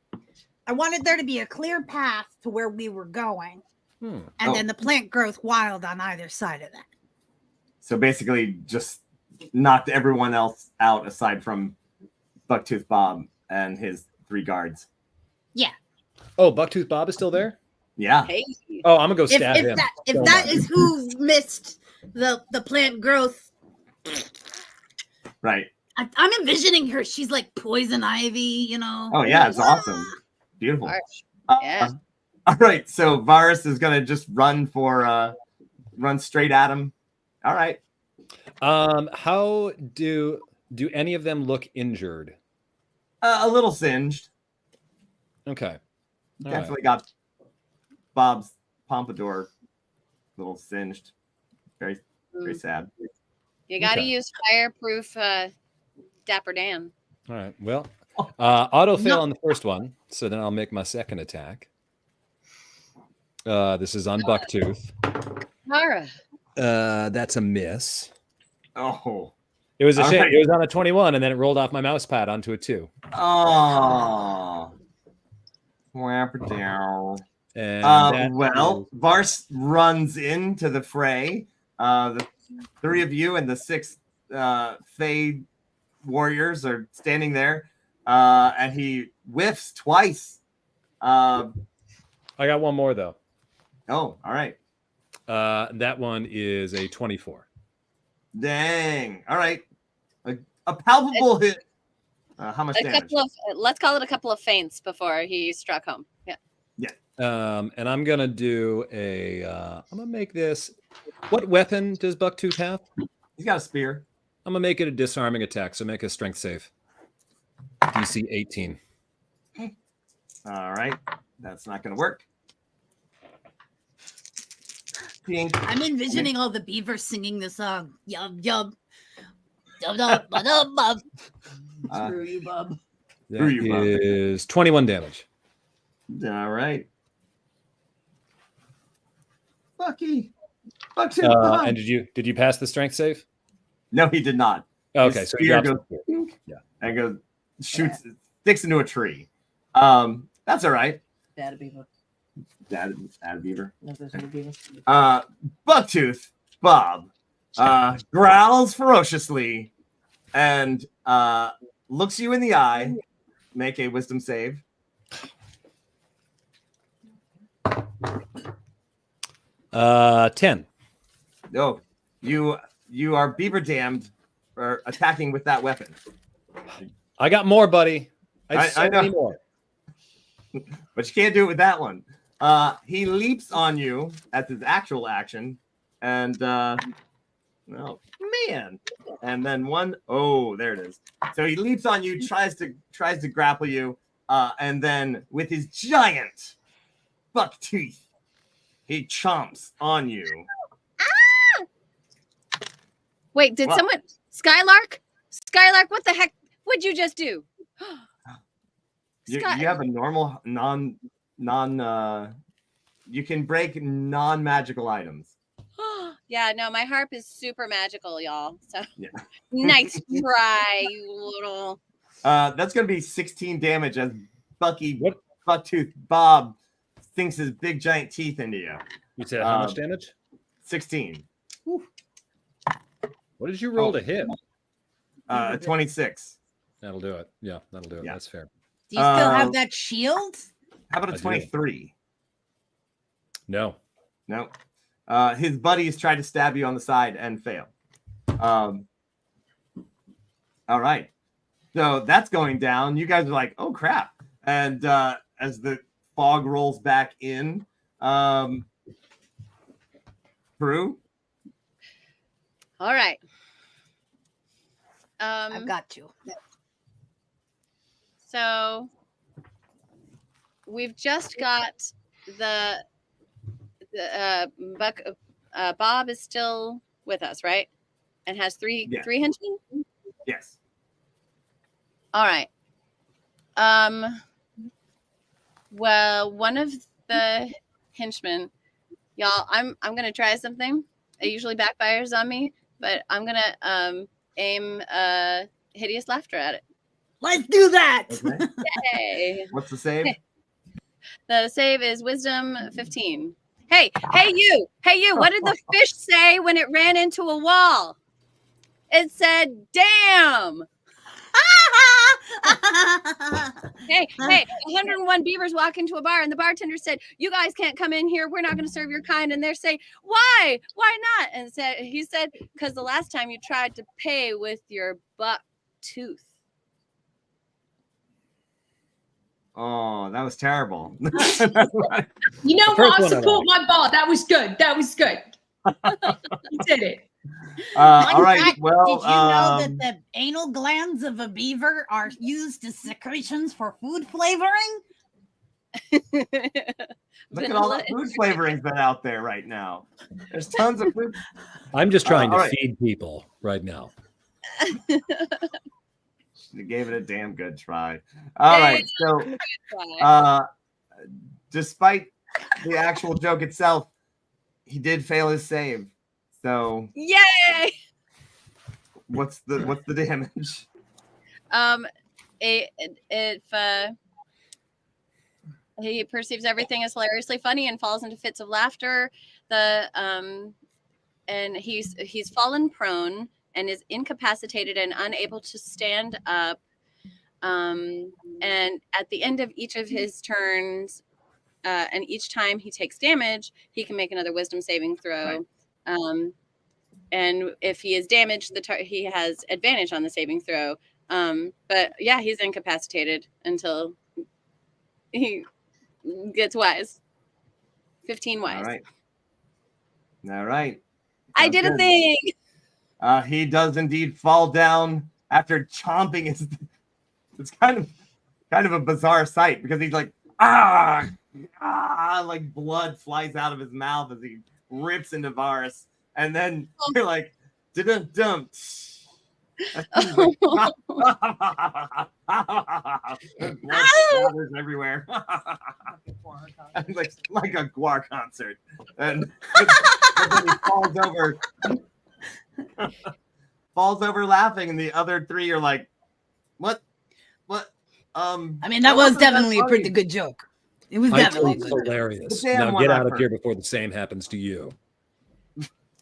I wanted there to be a clear path to where we were going, and then the plant growth wild on either side of that. So basically, just knocked everyone else out aside from Bucktooth Bob and his 3 guards. Yeah. Oh, Bucktooth Bob is still there? Yeah. Hey. Oh, I'm gonna go stab him. If that is who missed the plant growth, Right. I'm envisioning her. She's like poison ivy, you know. Oh yeah, it's awesome. Beautiful. Yeah. All right, so Varus is gonna just run straight at him. All right. How do any of them look injured? A little singed. Okay. All Definitely got Bob's pompadour a little singed. Very, very sad. You got to Okay. use fireproof Dapper Dan. All right. Well, auto fail on the first one, so then I'll make my second attack. This is on Bucktooth. Mara. That's a miss. Oh. It was a All shame. right. It was on a 21, and then it rolled off my mouse pad onto a 2. Oh. Whap down. And Well, Vars runs into the fray. The 3 of you and the 6 Fey warriors are standing there, and he whiffs twice. I got one more though. Oh, all right. That one is a 24. Dang. All right. A palpable hit. How much damage? Let's call it a couple of feints before he struck home. Yeah. And I'm gonna do I'm gonna make this. What weapon does Bucktooth have? He's got a spear. I'm gonna make it a disarming attack. So make a strength save. DC 18. All right. That's not going to work. Pink. I'm envisioning all the beavers singing the song. Yum yum. Dum dum ba dum bum. Screw you, bub. That is 21 damage. All right. Bucky. And did you pass the strength save? No, he did not. Okay, His so he spear drops goes, the- yeah. and goes sticks into a tree. That's all right. Dad of beaver. Dad beaver. No, there's no beaver. Bucktooth Bob growls ferociously and looks you in the eye. Make a wisdom save. 10. No, you are beaver damned for attacking with that weapon. I got more, buddy. I know. Many more. But you can't do it with that one. He leaps on you at his actual action, and oh man! And then there it is. So he leaps on you, tries to grapple you, and then with his giant buck teeth, he chomps on you. Wait, did What? someone Skylark? Skylark, what the heck would you just do? You Scott, have a normal you can break non-magical items. yeah, no, my harp is super magical, y'all. So Yeah. nice try, you little. That's gonna be 16 damage as Bucktooth Bob sinks his big giant teeth into you. You said how much damage? 16. What did you roll to hit? 26. That'll do it. Yeah, that'll do it. Yeah. That's fair. Do you still have that shield? How about a I do. 23? No. No. His buddies tried to stab you on the side and fail. All right. So that's going down. You guys are like, oh crap. And as the fog rolls back in, Brew. All right. I've got you. So we've just got the Bob is still with us, right? And has three henchmen? Yes. All right. Well, one of the henchmen, y'all, I'm gonna try something. It usually backfires on me, but I'm gonna aim hideous laughter at it. Let's do that. Okay. Yay! What's the save? The save is wisdom 15. Hey you! What did the fish say when it ran into a wall? It said, "Damn." Hey, 101 beavers walk into a bar and the bartender said, "You guys can't come in here. We're not going to serve your kind." And they're saying, "Why? Why not?" And he said, "Because the last time you tried to pay with your buck tooth." Oh, that was terrible. You know what? I support my bar. That was good. That was good. You did it. All right. Well, did you know that the anal glands of a beaver are used as secretions for food flavoring? Look at all the food flavorings that are out there right now. There's tons of food. I'm just trying to all right. feed people right now. You gave it a damn good try. All right. So, despite the actual joke itself, he did fail his save. So, yay! What's the damage? If he perceives everything as hilariously funny and falls into fits of laughter, and he's fallen prone and is incapacitated and unable to stand up. And at the end of each of his turns, and each time he takes damage, he can make another wisdom saving throw. Right. And if he is damaged, he has advantage on the saving throw. But yeah, he's incapacitated until he gets wise. 15 wise. All right. I did a thing. He does indeed fall down after chomping his. It's kind of a bizarre sight because he's like like blood flies out of his mouth as he rips into Varus, and then you're like, dum. Blood splatters everywhere. like a Guar concert, and then he falls over laughing, and the other three are like, what? I mean, that was definitely a pretty good joke. It was definitely hilarious. Now get out of here before the same happens to you.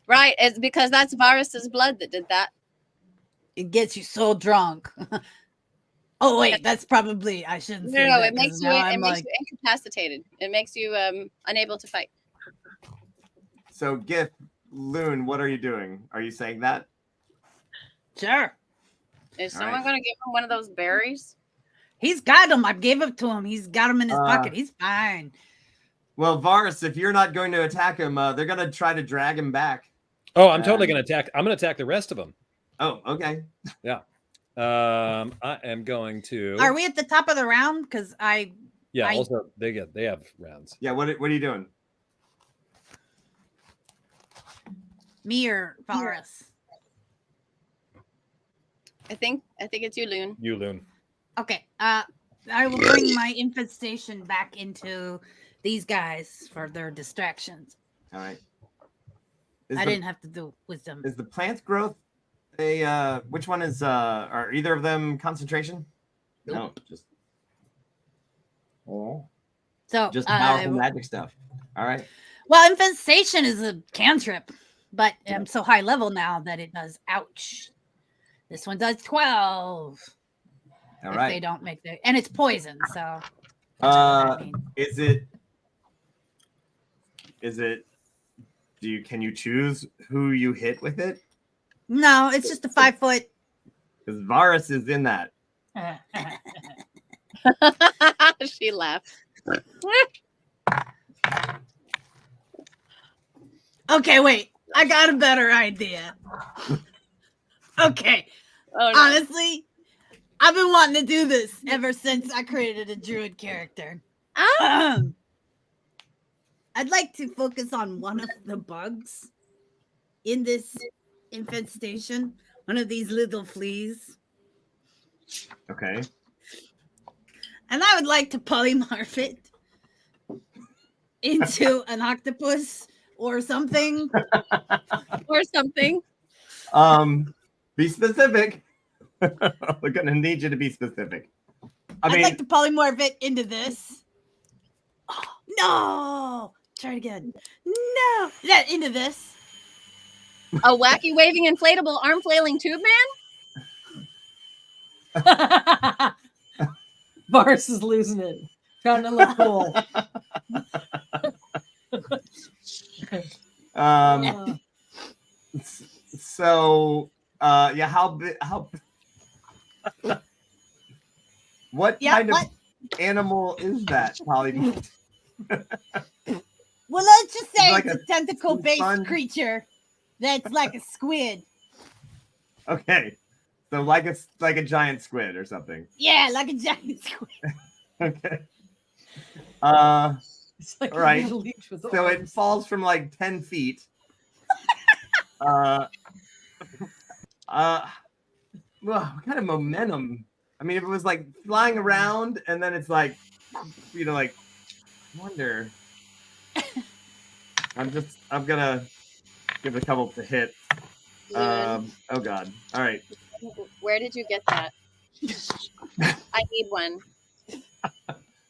Right, it's because that's Varus's blood that did that. It gets you so drunk. Oh wait, that's probably I shouldn't say No, that. it makes you incapacitated. It makes you unable to fight. So, Gith, Loon, what are you doing? Are you saying that? Sure. Is someone going to give him one of those berries? He's got them. I gave it to him. He's got them in his pocket. He's fine. Well, Varus, if you're not going to attack him, they're going to try to drag him back. Oh, I'm totally going to attack. I'm going to attack the rest of them. Oh, okay. Yeah. I am going to. Are we at the top of the round? Because also they have rounds. Yeah. What are you doing? Me or Varus? I think it's you, Loon. You, Loon. Okay. I will bring my infestation back into these guys for their distractions. All right. I didn't have to do wisdom. Is the plant growth a which one is are either of them concentration? Nope. No, just oh, So just powerful magic stuff. All right. Well, infestation is a cantrip, but I'm so high level now that it does. Ouch. This one does 12. All if right. they don't make the, and it's poison. So, is it? Can you choose who you hit with it? No, it's just a 5 foot. Because Varus is in that. She laughed. Okay, wait. I got a better idea. Okay. Oh, no. Honestly, I've been wanting to do this ever since I created a druid character. I'd like to focus on one of the bugs in this infestation, one of these little fleas. Okay. And I would like to polymorph it into an octopus or something. Or something. Be specific. We're gonna need you to be specific. I'd like to polymorph it into this. Oh, no! Try it again. No! Yeah, into this. A wacky waving inflatable arm flailing tube man? Varus is losing it. Trying to look cool. So yeah, how what kind of animal is that, polymorph? Well, let's just say Like it's a a tentacle-based sponge? creature that's like a squid. Okay, so like a giant squid or something. Yeah, like a giant squid. Okay. It's like all right. a little leech with So it arms. falls from like 10 feet. Well, what kind of momentum? I mean, if it was like flying around and then it's like, like, I wonder. I'm gonna give it a couple to hit. Oh God. All right. Where did you get that? I need one.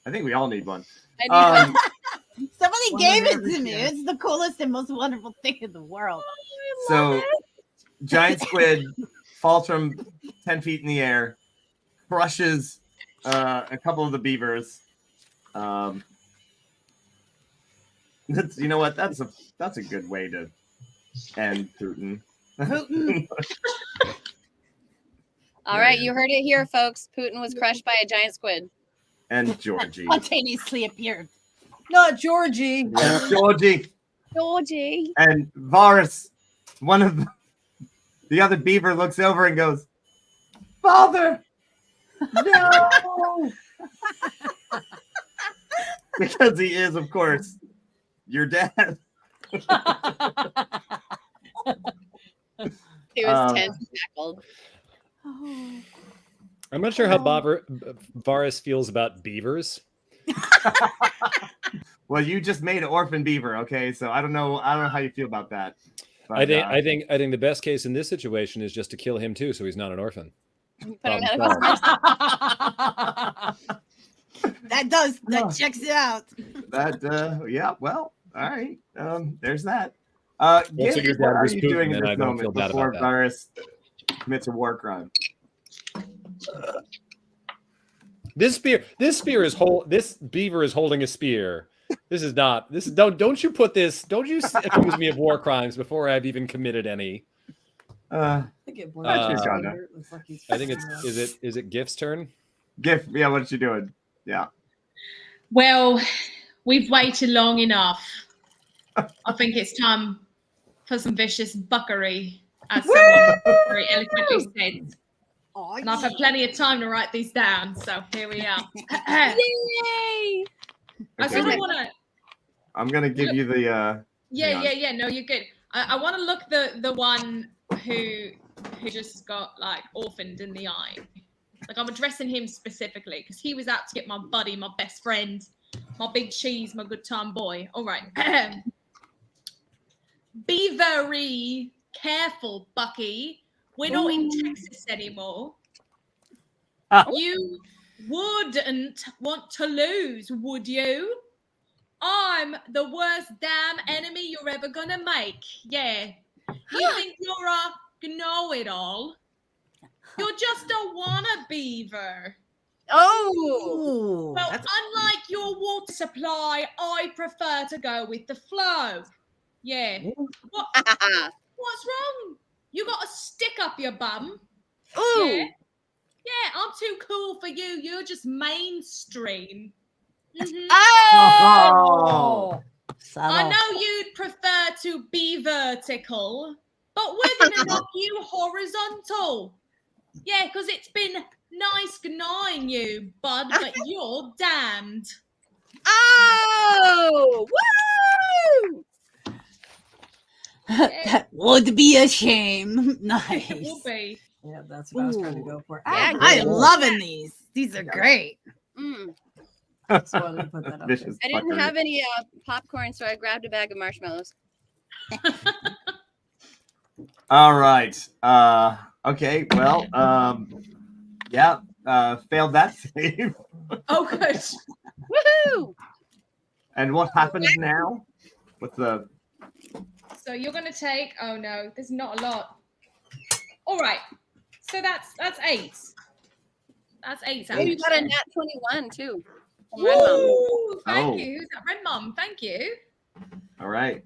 I think we all need one. I need one. Somebody gave it to me. It's the coolest and most wonderful thing in the world. So, giant squid falls from 10 feet in the air, crushes a couple of the beavers. You know what? That's a good way to end Putin. All right, you heard it here, folks. Putin was crushed by a giant squid. And Georgie. Spontaneously appeared. Not Georgie. Yeah, Georgie. Georgie. And Varus, one of the other beaver, looks over and goes, "Father, no!" Because he is, of course, your dad. He was tentacled. I'm not sure how Varus feels about beavers. Well, you just made an orphan beaver, okay? So I don't know how you feel about that. But, I think the best case in this situation is just to kill him too, so he's not an orphan. That checks it out. Yeah, well, all right. There's that. So Gift, your dad what are was you Putin, doing in and I this don't feel moment bad before about that. Varus commits a war crime? This beaver is holding a spear. Don't you accuse me of war crimes before I've even committed any. I think is it Gift's turn? Gift, yeah, what's she doing? Yeah. Well, we've waited long enough. I think it's time for some vicious buckery, as someone very eloquently said. And I've had plenty of time to write these down, so here we are. Yay! I sort of want to. I'm gonna give you the. Yeah. No, you're good. I want to look the one who just got like orphaned in the eye. Like I'm addressing him specifically because he was out to get my buddy, my best friend, my big cheese, my good time boy. All right. Be very careful, Bucky. We're not in Texas anymore. You wouldn't want to lose, would you? I'm the worst damn enemy you're ever gonna make. Yeah. You think you're a know-it-all? You're just a wanna beaver. Oh, Well, unlike your water supply, I prefer to go with the flow. Yeah. What's wrong? You got a stick up your bum? Ooh. Yeah. Yeah, I'm too cool for you. You're just mainstream. Mhm. Oh, I know you'd prefer to be vertical, but we're gonna knock you horizontal. Yeah, because it's been nice gnaing you, bud, but you're damned. Oh, woo! That would be a shame. Nice. It will be. yeah, that's what I was trying to go for. Yeah, I'm loving these. These are great. Mm. So I wanted to put that up Vicious I didn't fucker. have any popcorn, so I grabbed a bag of marshmallows. All right. Okay. Well. Yeah. Failed that save. Oh, good. Woohoo! And what happens now? What's the? So you're gonna take. Oh no, there's not a lot. All right. So that's 8. That's 8. Oh, you got a actually. nat 21 too. From Red Mom. Ooh, thank Oh. you. Who's that? Red Mom. Thank you. All right.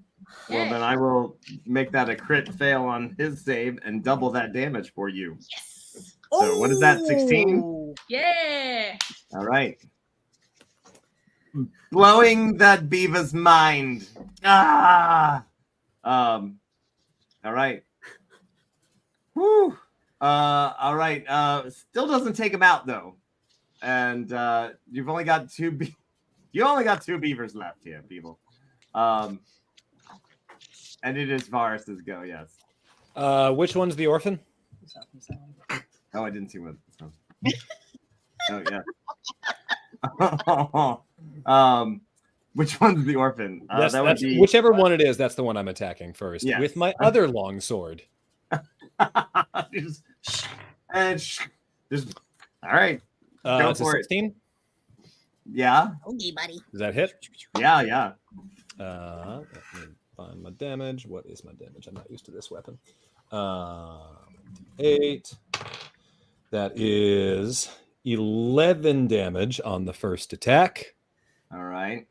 Well, Yeah. then I will make that a crit fail on his save and double that damage for you. Yes. So what is that? 16. Oh. Yeah. All right. Blowing that beaver's mind. Ah. All right. Whew. All right. Still doesn't take him out though, and you've only got two. You only got 2 beavers left here, people. And it is Varus's go. Yes. Which one's the orphan? Oh, I didn't see what. Oh yeah. Which one's the orphan? Yes, that would be whichever one it is. That's the one I'm attacking first Yes. with my other long sword. just all right. Go It's a for it. 16. Yeah. Okay, buddy. Does that hit? Yeah. Let me find my damage. What is my damage? I'm not used to this weapon. 8. That is 11 damage on the first attack. All right.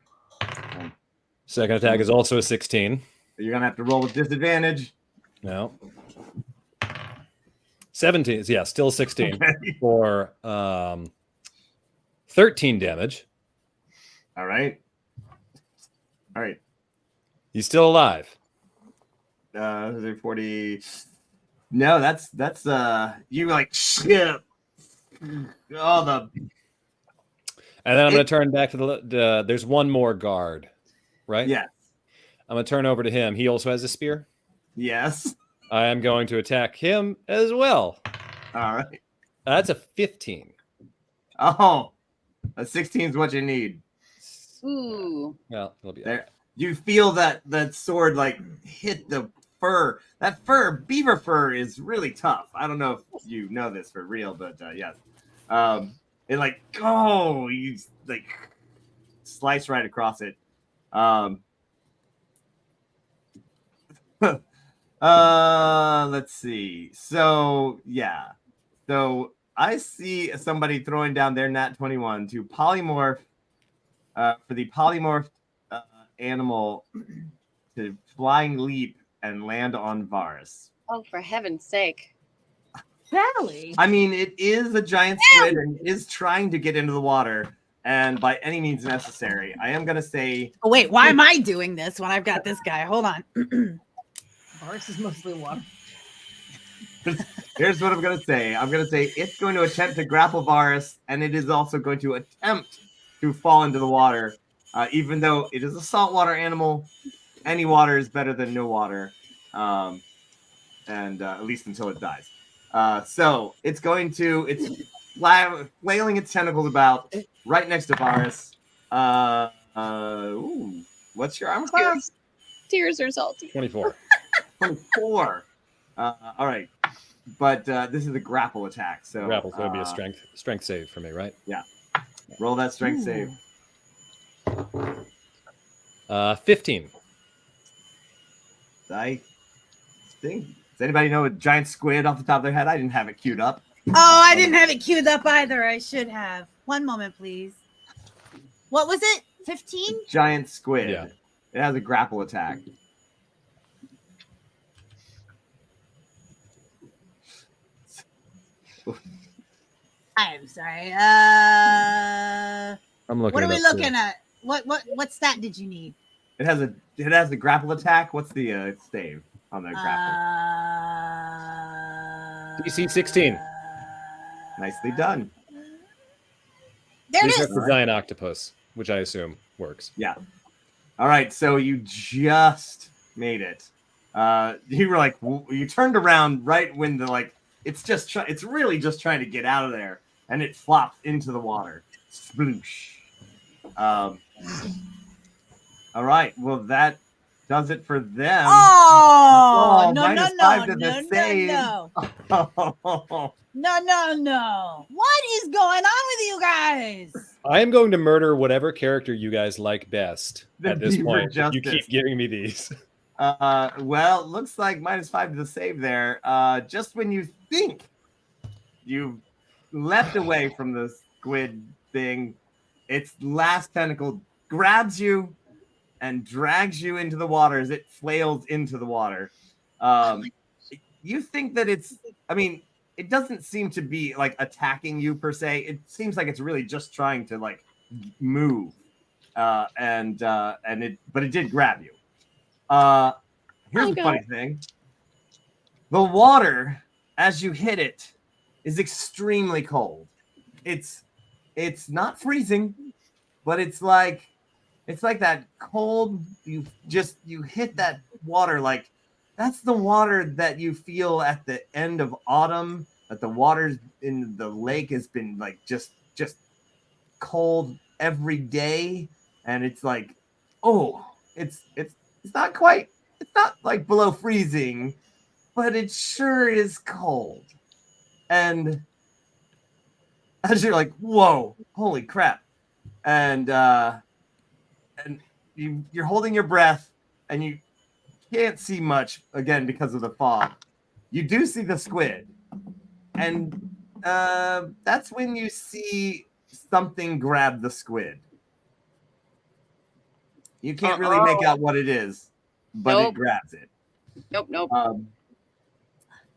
Second attack is also a 16. You're gonna have to roll with disadvantage. No. 17. Yeah, still 16 Okay. for 13 damage. All right. All right. He's still alive. 40. No, that's you like shit. Oh, the And then I'm going to turn back to the there's one more guard, right? yes. I'm going to turn over to him. He also has a spear. Yes. I am going to attack him as well. All right. That's a 15. Oh, a 16 is what you need. Ooh. Well, it'll be There. You feel that sword like hit the fur. That fur, beaver fur, is really tough. I don't know if you know this for real, but yes. It like you like slice right across it. Let's see. So yeah. So I see somebody throwing down their nat 21 to polymorph for the polymorphed animal to flying leap and land on Varus. Oh, for heaven's sake. Sally. I mean, it is a giant squid and is trying to get into the water, and by any means necessary. I am gonna say. Oh wait, why am I doing this when I've got this guy? Hold on. Varus is mostly water. Here's what I'm gonna say. I'm gonna say it's going to attempt to grapple Varus, and it is also going to attempt to fall into the water. Even though it is a saltwater animal, any water is better than no water, and at least until it dies. So it's going to flailing its tentacles about right next to Varus. Ooh, what's your armor class? Tears are salty. 24. 24. All right, but this is a grapple attack, so Grapple, so it'd be a strength save for me, right? Yeah. Roll that strength save. 15. I think. Does anybody know a giant squid off the top of their head? I didn't have it queued up. Oh, I didn't have it queued up either. I should have. One moment, please. What was it? 15? Giant squid. Yeah. It has a grapple attack. I am sorry. I'm looking. What are we it up, looking too. at? What stat did you need? It has a grapple attack. What's the save on the grapple? DC 16. Nicely done. There This it is is. the giant octopus, which I assume works. Yeah. All right. So you just made it. You were like, you turned around right when it's really just trying to get out of there, and it flopped into the water. Sploosh. All right. Well, that does it for them. Oh, no, no, -5 no, to the no, save. no, no. What is going on with you guys? I am going to murder whatever character you guys like best The at this Beaver point. If you Justice. keep giving me these. Well, it looks like -5 to the save there. Just when you think you've leapt away from the squid thing, its last tentacle grabs you and drags you into the water as it flails into the water. You think that it doesn't seem to be like attacking you per se. It seems like it's really just trying to like move. But it did grab you. Here's the funny thing. The water, as you hit it, is extremely cold. It's not freezing, but it's like that cold. You hit that water like that's the water that you feel at the end of autumn. That the water in the lake has been like just cold every day, and it's like, oh, it's not quite. It's not like below freezing, but it sure is cold. And as you're like, whoa, holy crap. And you're holding your breath and you can't see much again because of the fog. You do see the squid. And that's when you see something grab the squid. You can't really make out what it is, but it grabs it. Nope.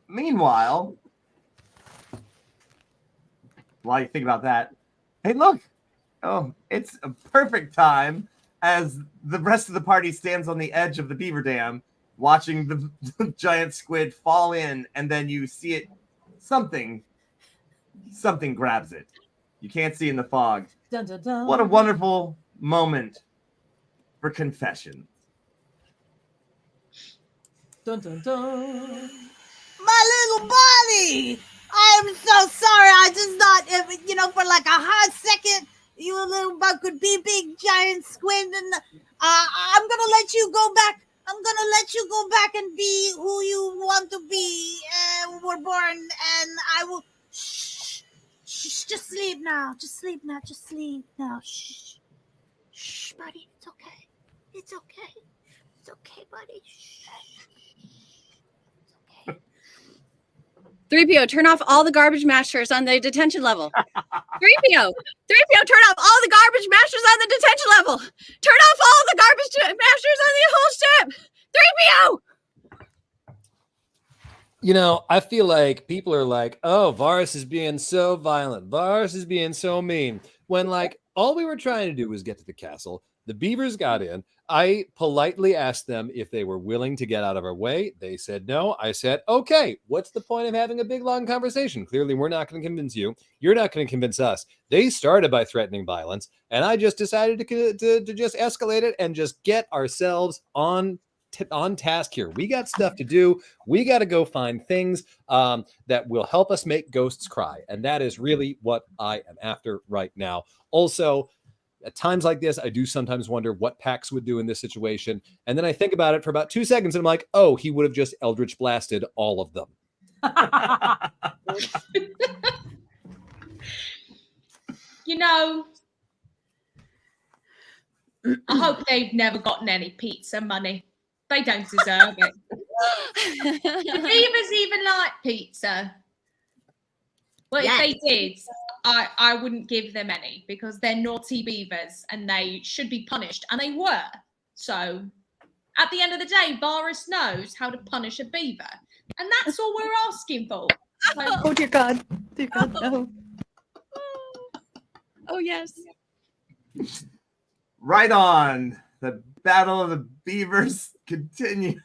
Meanwhile, while you think about that, hey, look. Oh, it's a perfect time as the rest of the party stands on the edge of the beaver dam watching the giant squid fall in, and then you see it, something grabs it. You can't see in the fog. Dun, dun, dun. What a wonderful moment for confession. Dun, dun, dun. My little body. I'm so sorry. I just thought, for like a hot second, you little bug could be big giant squid, and I'm gonna let you go back. I'm gonna let you go back and be who you want to be. We're born, and I will. Shh. Just sleep now. Just sleep now. Just sleep now. Shh, buddy. It's okay. It's okay. It's okay, buddy. Shh. 3PO, turn off all the garbage mashers on the detention level. 3PO, turn off all the garbage mashers on the detention level. Turn off all the garbage mashers on the whole ship. 3PO. I feel like people are like, oh, Varus is being so violent. Varus is being so mean. When all we were trying to do was get to the castle. The beavers got in. I politely asked them if they were willing to get out of our way. They said no. I said, okay, what's the point of having a big, long conversation? Clearly, we're not going to convince you. You're not going to convince us. They started by threatening violence, and I just decided to just escalate it and just get ourselves on on task here. We got stuff to do. We got to go find things that will help us make ghosts cry. And that is really what I am after right now. Also, at times like this, I do sometimes wonder what Pax would do in this situation. And then I think about it for about 2 seconds and I'm like, oh, he would have just Eldritch Blasted all of them. You know, I hope they've never gotten any pizza money. They don't deserve it. Do beavers even like pizza? Well, if they did, I wouldn't give them any because they're naughty beavers and they should be punished. And they were. So at the end of the day, Varus knows how to punish a beaver. And that's all we're asking for. So, Oh, dear God. Dear God, no. Oh, yes. Right on. The battle of the beavers continues.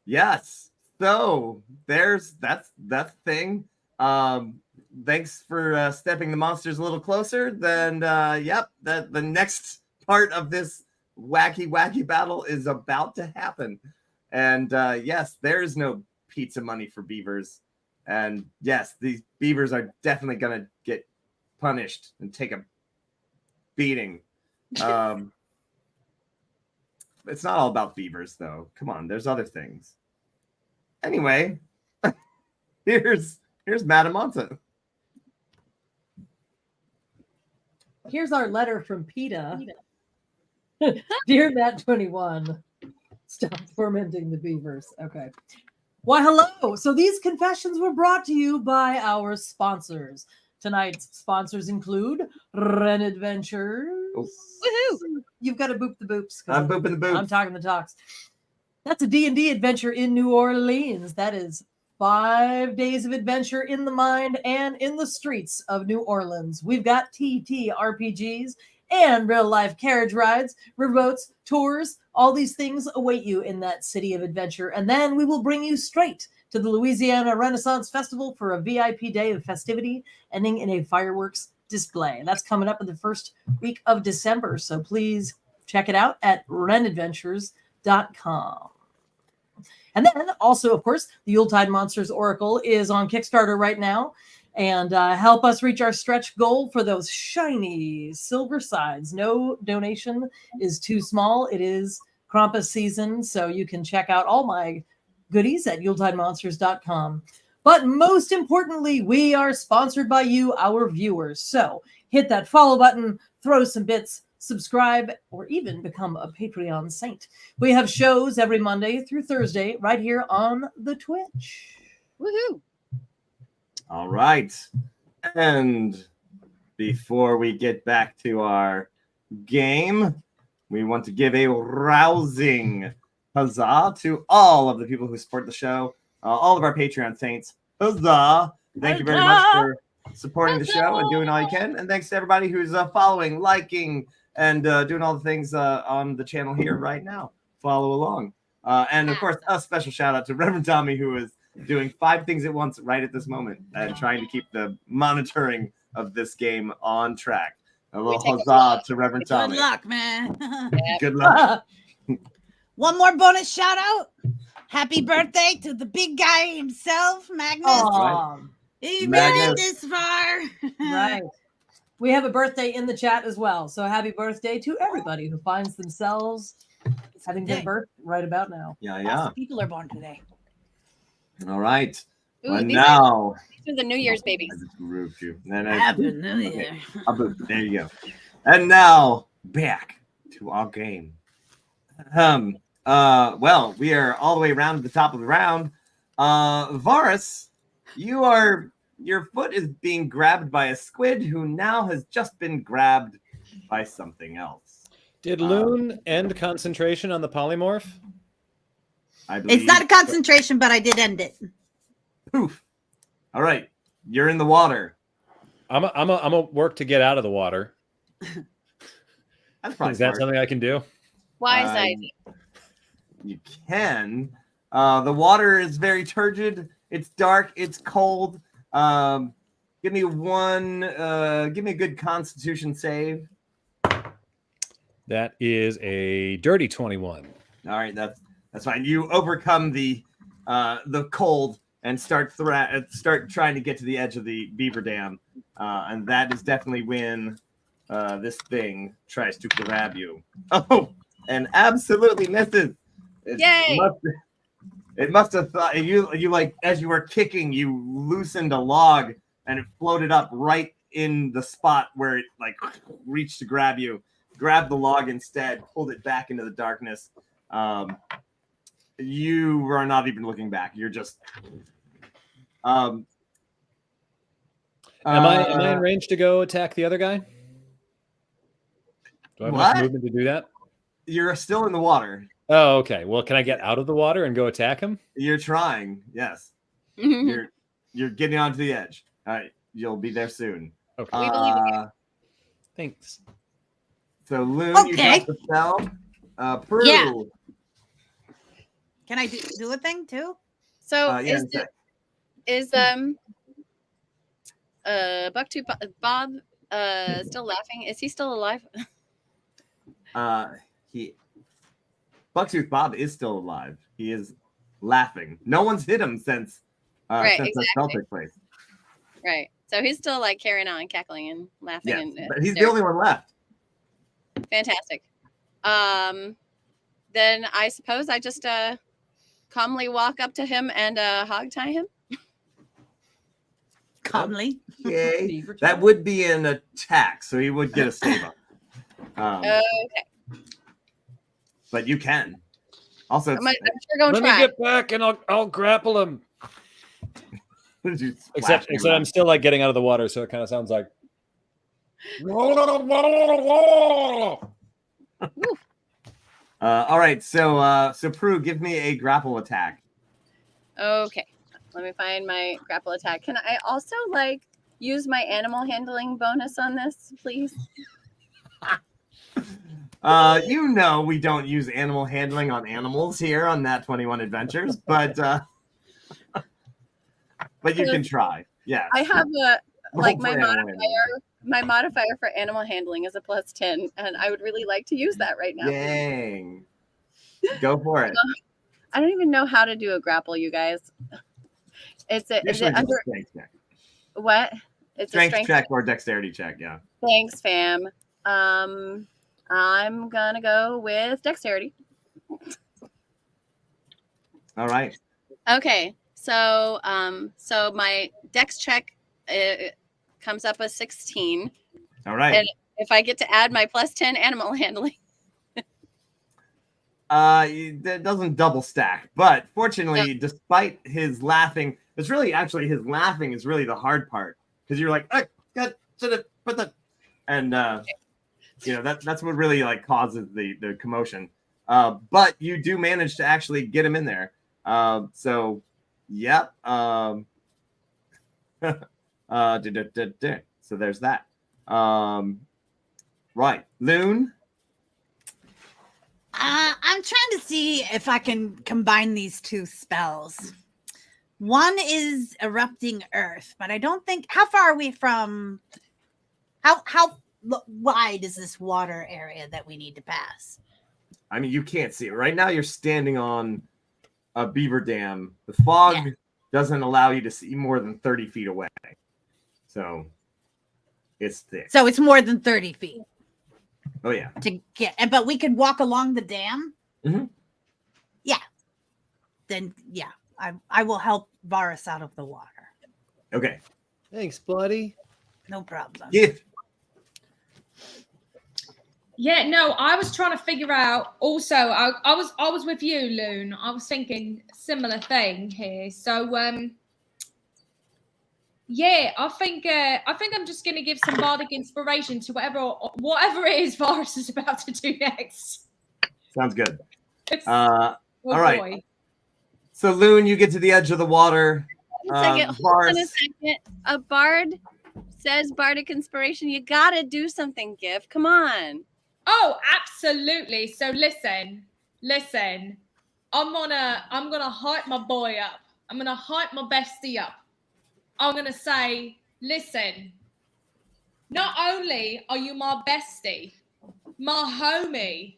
Yes. So that's the thing. Thanks for stepping the monsters a little closer. Then yep, the next part of this wacky battle is about to happen. And yes, there's no pizza money for beavers. And yes, these beavers are definitely gonna get punished and take a beating. It's not all about beavers, though. Come on, there's other things. Anyway, here's Madame Monta. Here's our letter from PETA. Dear Nat 21, stop tormenting the beavers. Okay. Why, hello. So these confessions were brought to you by our sponsors. Tonight's sponsors include Ren Adventures. Oh. Woohoo! You've got to boop the boops. I'm booping the boops. I'm talking the talks. That's a D&D adventure in New Orleans. That is 5 days of adventure in the mind and in the streets of New Orleans. We've got TTRPGs and real-life carriage rides, riverboats, tours. All these things await you in that city of adventure. And then we will bring you straight to the Louisiana Renaissance Festival for a VIP day of festivity, ending in a fireworks display. That's coming up in the first week of December. So please check it out at renadventures.com. And then also, of course, the Yuletide Monsters Oracle is on Kickstarter right now. And help us reach our stretch goal for those shiny silver sides. No donation is too small. It is Krampus season, so you can check out all my goodies at YuletideMonsters.com. But most importantly, we are sponsored by you, our viewers. So hit that follow button, throw some bits, subscribe, or even become a Patreon saint. We have shows every Monday through Thursday right here on the Twitch. Woohoo! All right. And before we get back to our game, we want to give a rousing huzzah to all of the people who support the show, all of our Patreon saints. Huzzah! Thank you very much for supporting the show and doing all you can. And thanks to everybody who's following, liking, and doing all the things on the channel here right now. Follow along. And of course, a special shout out to Reverend Tommy, who is doing 5 things at once right at this moment and trying to keep the monitoring of this game on track. A little huzzah to Reverend Tommy. Good luck, man. Good luck. One more bonus shout out. Happy birthday to the big guy himself, Magnus. Right. He made it this far. Right. We have a birthday in the chat as well. So happy birthday to everybody who finds themselves having their birth right about now. Yeah. Lots of people are born today. All right. Ooh, and these now are the New Year's babies. I just grooved you. Happy New Year. There you go. And now back to our game. Well, we are all the way around to the top of the round. Varus, your foot is being grabbed by a squid who now has just been grabbed by something else. Did Loon end concentration on the polymorph? I believe It's not a concentration, but I did end it. Poof. All right, you're in the water. I'm a work to get out of the water. That's probably Is that smart. something I can do? Wise idea. You can. The water is very turgid. It's dark. It's cold. Give me a good Constitution save. That is a dirty 21. All right, that's fine. You overcome the cold and start trying to get to the edge of the beaver dam, and that is definitely when this thing tries to grab you. Oh, and absolutely misses. Yay! It must have thought you like as you were kicking, you loosened a log and it floated up right in the spot where it like reached to grab you. Grabbed the log instead, pulled it back into the darkness. You are not even looking back. You're just. Am I in range to go attack the other guy? Do I have enough movement to do that? You're still in the water. Oh, okay. Well, can I get out of the water and go attack him? You're trying. Yes. You're getting onto the edge. All right. You'll be there soon. Okay. We believe in you. Thanks. So Loon, you got the spell. Prue. Yeah. Can I do a thing too? So is Bucktooth Bob still laughing? Is he still alive? Bucktooth Bob is still alive. He is laughing. No one's hit him since that spell took place. Right. So he's still like carrying on, cackling and laughing. Yes, and but he's the only one left. Fantastic. Then I suppose I just calmly walk up to him and hog tie him. Calmly. Yay. That would be an attack, so he would get a save up. Okay. But you can. Also, I'm sure going to try. Let me get back and I'll grapple him. Except I'm still like getting out of the water, so it kind of sounds like. All right, so Prue, give me a grapple attack. Okay, let me find my grapple attack. Can I also like use my animal handling bonus on this, please? You know we don't use animal handling on animals here on Nat 21 Adventures, but you can try. Yeah. I have my modifier for animal handling is a +10, and I would really like to use that right now. Dang. Go for it. I don't even know how to do a grapple, you guys. Is it under strength check. What? It's strength a strength check or dexterity check, yeah. Thanks, fam. I'm gonna go with dexterity. All right. Okay. So my dex check comes up as 16. All right. And if I get to add my +10 animal handling. That doesn't double stack, but fortunately, despite his laughing, it's really actually his laughing is really the hard part because you're like, God, should have put the, and that's what really like causes the commotion. But you do manage to actually get him in there. So, yep. So there's that. Right, Loon. I'm trying to see if I can combine these two spells. One is erupting earth, but I don't think. How far are we from? How wide is this water area that we need to pass? I mean, you can't see it right now. You're standing on a beaver dam. The fog doesn't allow you to see more than 30 feet away, so it's thick. So it's more than 30 feet. Oh yeah. But we could walk along the dam. Mm-hmm. Yeah. Then I will help Varus out of the water. Okay. Thanks, buddy. No problem. Yeah. Yeah, no, I was trying to figure out. Also, I was with you, Loon. I was thinking similar thing here. So, yeah, I think I'm just going to give some bardic inspiration to whatever it is Varus is about to do next. Sounds good. Oh, all right. Boy. So Loon, you get to the edge of the water. Hold on a second. A bard says bardic inspiration. You gotta do something, Gift. Come on. Oh, absolutely. So listen. I'm gonna hype my boy up. I'm gonna hype my bestie up. I'm gonna say, listen. Not only are you my bestie, my homie,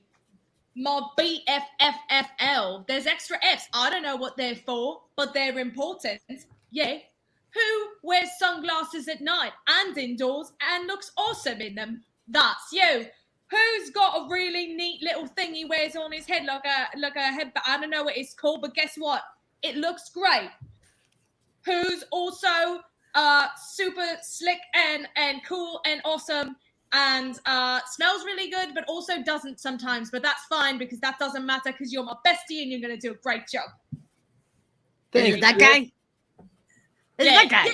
my BFFFL. There's extra Fs. I don't know what they're for, but they're important. Yeah. Who wears sunglasses at night and indoors and looks awesome in them? That's you. Who's got a really neat little thing he wears on his head like a headband? I don't know what it's called, but guess what? It looks great. Who's also super slick and cool and awesome and smells really good, but also doesn't sometimes. But that's fine because that doesn't matter because you're my bestie and you're going to do a great job. Is that guy? Is that guy?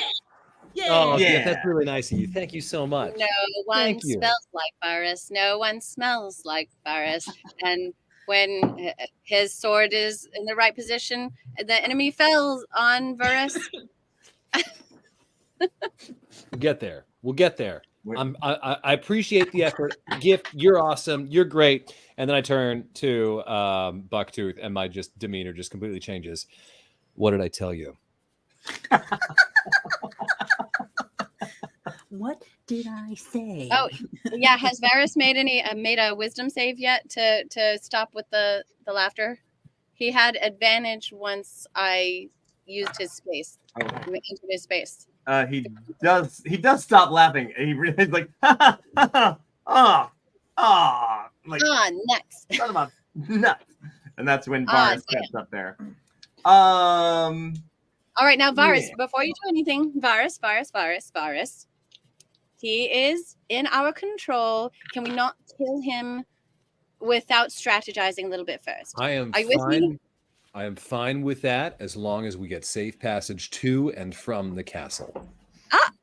Yeah. Oh, Yeah. yeah, that's really nice of you. Thank you so much. No one Thank you. smells like Varus. No one smells like Varus. And when his sword is in the right position, the enemy fell on Varus. We'll get there. We'll get there. I appreciate the effort. Gift, you're awesome. You're great. And then I turn to Bucktooth, and my demeanor just completely changes. What did I tell you? What did I say? Oh, yeah. Has Varus made a wisdom save yet to stop with the laughter? He had advantage once I used his space. Entered his space. He does stop laughing. He really is like, like nuts. son of a nuts. And that's when Ah, Varus steps up there. All right, now Varus, Yeah. before you do anything, Varus. He is in our control. Can we not kill him without strategizing a little bit first? I am Are you with me? fine. I am fine with that as long as we get safe passage to and from the castle.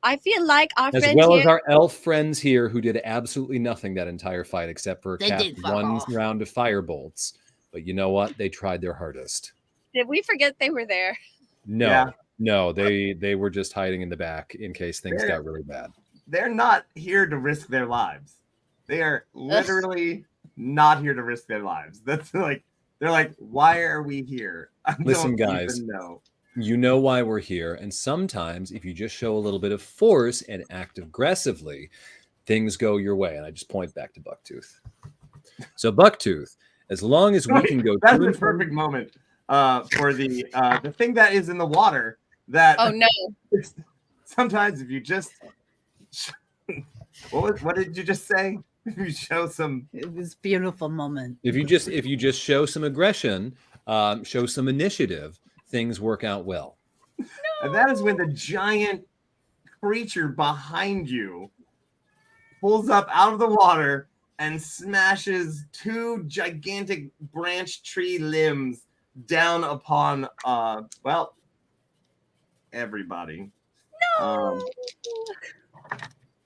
I feel like our As friend well here. as our elf friends here who did absolutely nothing that entire fight except for They cast did fuck one off. round of fire bolts. But you know what? They tried their hardest. Did we forget they were there? No, Yeah. no, they were just hiding in the back in case things They're- got really bad. They're not here to risk their lives. They are literally not here to risk their lives. That's like, they're like, why are we here? I Listen, don't guys. even know. You know why we're here, and sometimes if you just show a little bit of force and act aggressively, things go your way. And I just point back to Bucktooth. So Bucktooth, as long as we can go That's to the and from- perfect moment for the thing that is in the water that Oh no! sometimes if you just what did you just say? If you show some It was a beautiful moment. if you just show some aggression, show some initiative, things work out well. and that is when the giant creature behind you pulls up out of the water and smashes two gigantic branch tree limbs down upon everybody. No.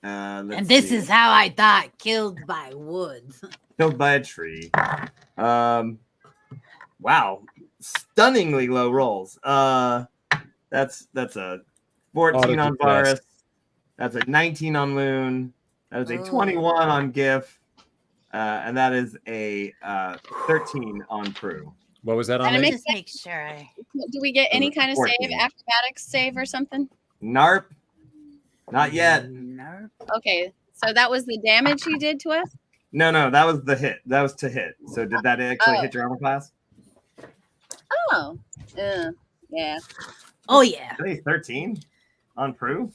And this is how I thought killed by woods. Killed by a tree. Wow, stunningly low rolls. That's a 14 on Varus. That's a 19 on Loon. That is a 21 on GIF. And that is a 13 on Prue. What was that on? And it there? makes Just make sure I. Do we get any kind of 14. save, acrobatics save or something? Narp. Not yet. Nerf. Okay, so that was the damage he did to us. No, that was the hit. That was to hit. So did that actually Oh. hit your armor class? Oh, yeah. Oh yeah. I think 13 on Prue.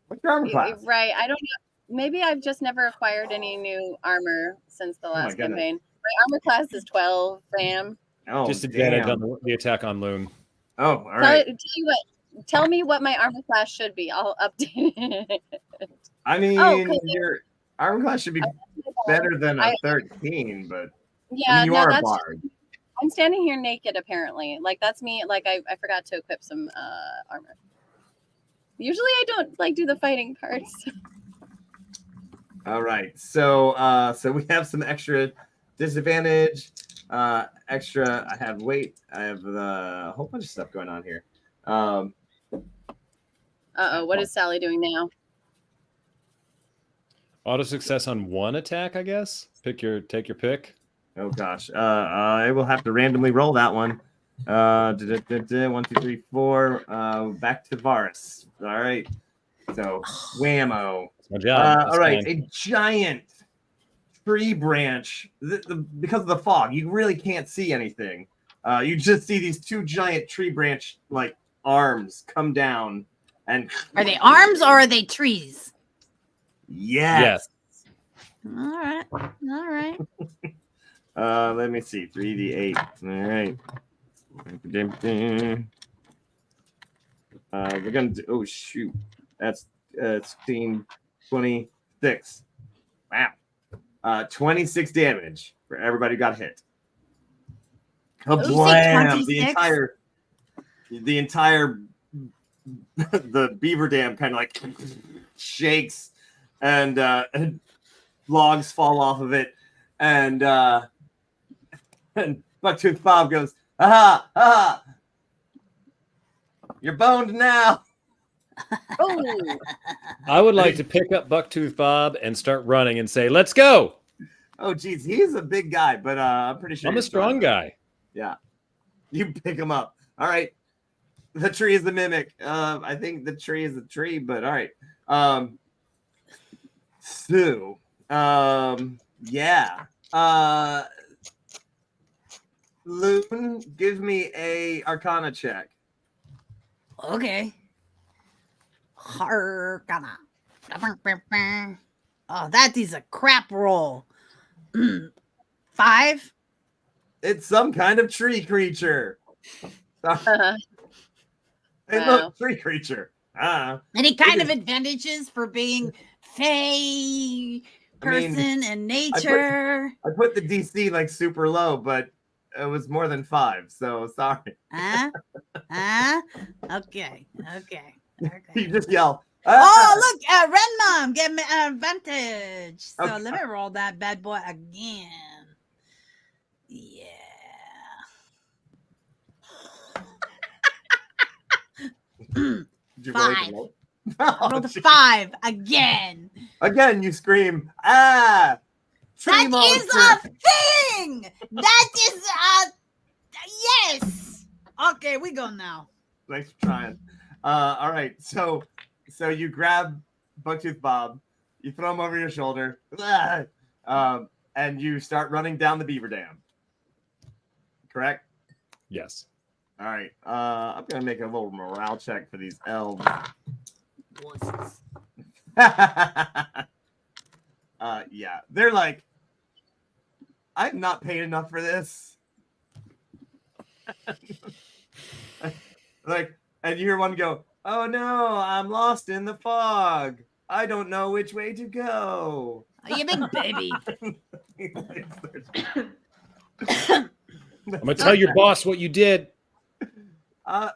What's your armor class? Right. I don't know. Maybe I've just never acquired any new armor since the my last goodness. campaign. My armor class is 12, Sam. Oh, Disadvantage damn. on the attack on Loon. Oh, all right. Tell me what my armor class should be. I'll update it. I mean, 'cause your armor class should be better than a 13, but I Yeah, mean, you no, are a that's bard. I'm standing here naked apparently. Like that's me. Like I forgot to equip some armor. Usually I don't do the fighting parts. All right. So we have some extra disadvantage. Extra. I have weight. I have a whole bunch of stuff going on here. What is Sally doing now? Auto success on one attack, I guess. Take your pick. Oh gosh. I will have to randomly roll that one. 1, 2, 3, 4. Back to Varus. All right. So whammo. My job. All right. A giant tree branch. Because of the fog, you really can't see anything. You just see these two giant tree branch like arms come down, and Are they arms or are they trees? yes. All right. All right. Let me see. 3d8. All right. We're gonna do. Oh shoot. That's 16, 26. Wow. 26 damage for everybody who got hit. Kablam! The entire the beaver dam kind of like shakes, and logs fall off of it, and Bucktooth Bob goes, "Aha! Aha! You're boned now." Oh, I would like to pick up Bucktooth Bob and start running and say, "Let's go." Oh, geez, he's a big guy, but I'm pretty sure I'm a strong guy. Yeah, you pick him up. All right. The tree is the mimic. I think the tree is the tree, but all right. So, yeah. Loon, give me a Arcana check. Okay. Arcana. Oh, that is a crap roll. 5. It's some kind of tree creature. Hey, look, tree creature. Any kind of advantages for being fey person and nature? I put the DC like super low, but it was more than 5, so sorry. Okay. You just yell. Oh, look, Ren Mom, get me an advantage. So Okay. let me roll that bad boy again. Yeah. Did you roll 5. it? I rolled a 5 again. Again, you scream, "Ah! Tree That monster!" is a thing. That is a yes. Okay, we go now. Thanks for trying. All right, so you grab Bucktooth Bob, you throw him over your shoulder, and you start running down the beaver dam. Correct? Yes. All right. I'm gonna make a little morale check for these elves. Yeah, they're like, I've not paid enough for this. Like, and you hear one go, "Oh no, I'm lost in the fog. I don't know which way to go." Are you big baby? I'm gonna tell your boss what you did. Oh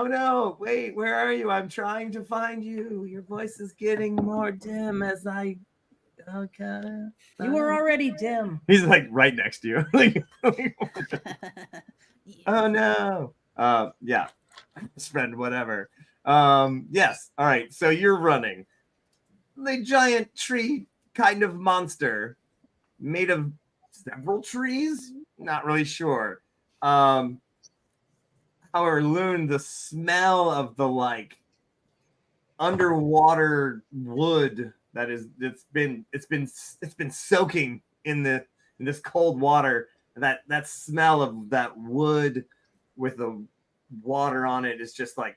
no, wait, where are you? I'm trying to find you. Your voice is getting more dim as I. Okay. You were already dim. He's like right next to you. Like, oh no. Yeah. Spread whatever. Yes. All right. So you're running. The giant tree kind of monster made of several trees. Not really sure. However, Loon, the smell of the like underwater wood that is it's been soaking in this cold water. That smell of that wood with the water on it is just like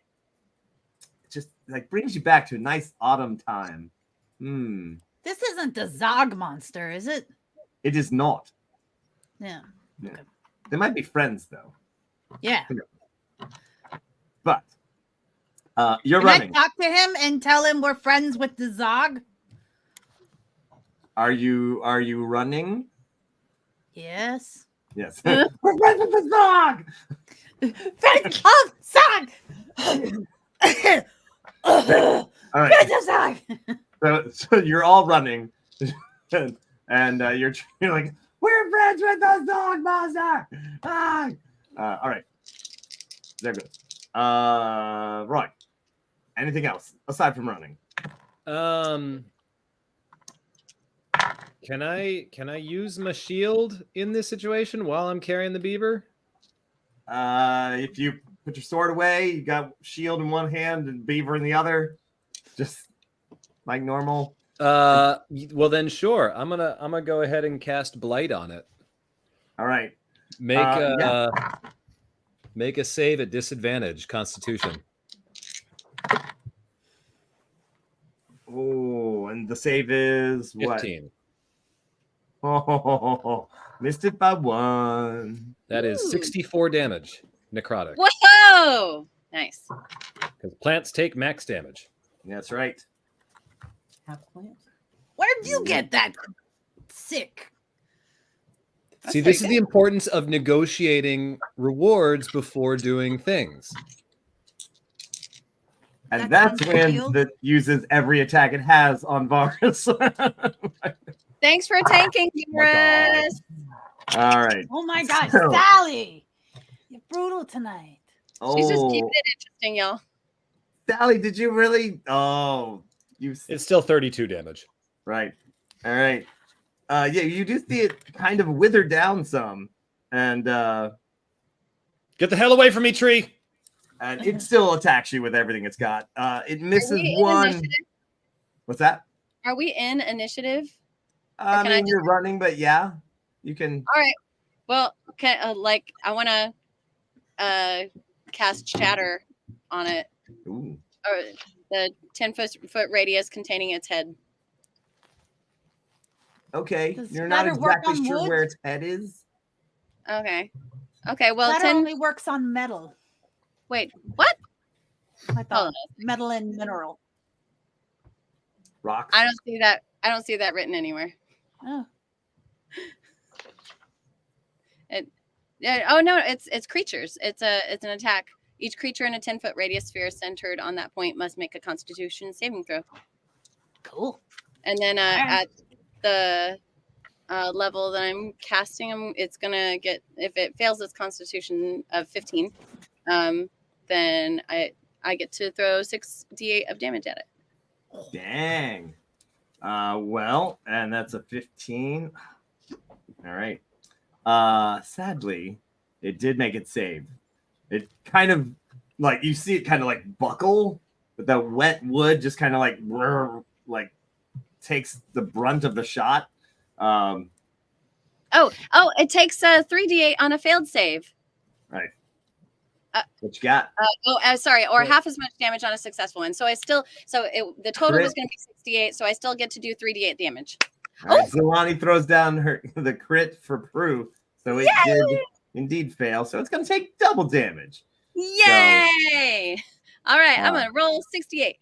brings you back to a nice autumn time. This isn't the Zog monster, is it? It is not. Yeah. Yeah. Okay. They might be friends though. Yeah. But you're Can running. I talk to him and tell him we're friends with the Zog? Are you running? Yes. Yes. We're friends with the dog. Friends of Zog! All right. Friends of Zog! So you're all running, and you're like, we're friends with the dog monster. Ah! All right. They're good. Right. Anything else aside from running? Can I use my shield in this situation while I'm carrying the beaver? If you put your sword away, you got shield in one hand and beaver in the other, just like normal. Well then, sure. I'm gonna go ahead and cast Blight on it. All right. Make make a save at disadvantage. Constitution. Oh, and the save is what? 15. Oh, missed it by 1. That is 64 damage. Necrotic. Whoa! Nice. Because plants take max damage. That's right. Where'd you get that? Sick. See, this is the importance of negotiating rewards before doing things. And that's when that uses every attack it has on Varus. Thanks for tanking, Varus. All right. Oh my gosh, Sally! You're brutal tonight. She's just keeping it interesting, y'all. Sally, did you really? Oh, It's still 32 damage. Right. All right. Yeah, you do see it kind of wither down some, and get the hell away from me, tree. And it still attacks you with everything it's got. It misses 1. What's that? Are we in initiative? I mean, you're running, but yeah, you can. All right. Well, I want to cast Shatter on it. Ooh. Or the 10-foot radius containing its head. Okay, Does you're not Shatter work exactly on sure wood? where its head is. Okay. Okay. Well, Shatter only works on metal. Wait. What? I thought metal and mineral. Rocks. I don't see that. I don't see that written anywhere. Oh. Oh no, it's creatures. It's an attack. Each creature in a 10-foot radius sphere centered on that point must make a Constitution saving throw. Cool. And then at the level that I'm casting them, it's gonna get, if it fails its Constitution of 15, then I get to throw 6d8 of damage at it. Dang. Well, and that's a 15. All right. Sadly, it did make it save. It kind of like, you see it kind of like buckle, but the wet wood just kind of like takes the brunt of the shot. It takes 3d8 on a failed save. Right. What you got? Sorry, or half as much damage on a successful one. So the total was going to be 68. So I still get to do 3d8 damage. All right, Zilani throws down the crit for proof, so it did indeed fail. So it's going to take double damage. Yay! All right, I'm going to roll 68.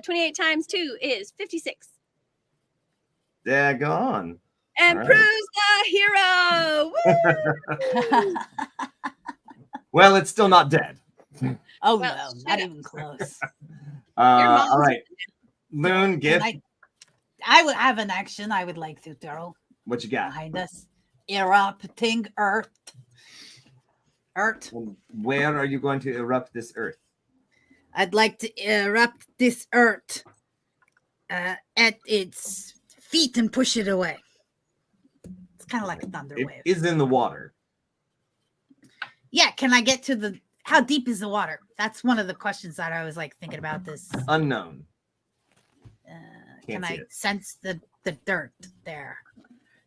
28 times 2 is 56. Yeah, go on. And All Prue's the hero. Woo! Well, it's still not dead. Oh no, not even close. All right, Loon, gift. I would have an action I would like to throw. What you got behind us? Erupting earth. Where are you going to erupt this earth? I'd like to erupt this earth at its feet and push it away. It's kind of like a thunder wave. It is in the water. Yeah, can I get to how deep is the water? That's one of the questions that I was like thinking about this. Unknown. Can I sense the dirt there?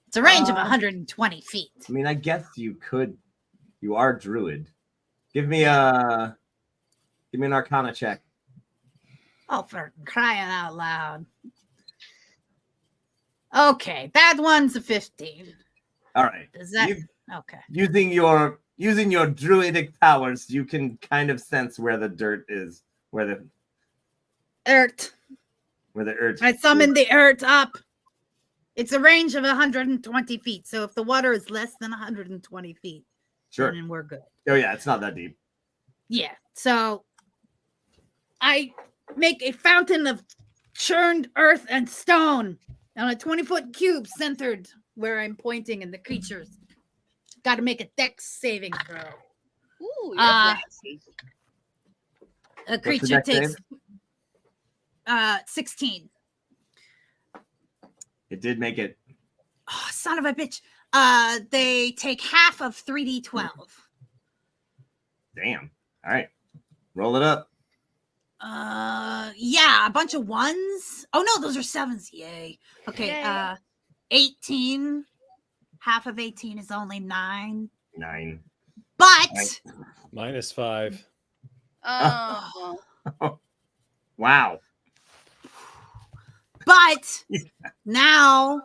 It's a range of 120 feet. I mean, I guess you could. You are druid. Give me an Arcana check. Oh, for crying out loud. Okay, that one's a 15. All right. Is that okay? Using your druidic powers, you can kind of sense where the dirt is, where the earth. I summoned the earth up. It's a range of 120 feet. So if the water is less than 120 feet, sure, then we're good. Oh yeah, it's not that deep. Yeah. So I make a fountain of churned earth and stone on a 20-foot cube centered where I'm pointing, and the creatures got to make a dex saving throw. Ooh, you're a creature takes 16. It did make it. Oh, son of a bitch. They take half of 3d12. Damn. All right. Roll it up. Yeah, a bunch of ones. Oh no, those are sevens. Yay. Okay, Yay. 18. Half of 18 is only 9. 9. But -5. Oh. Wow. But now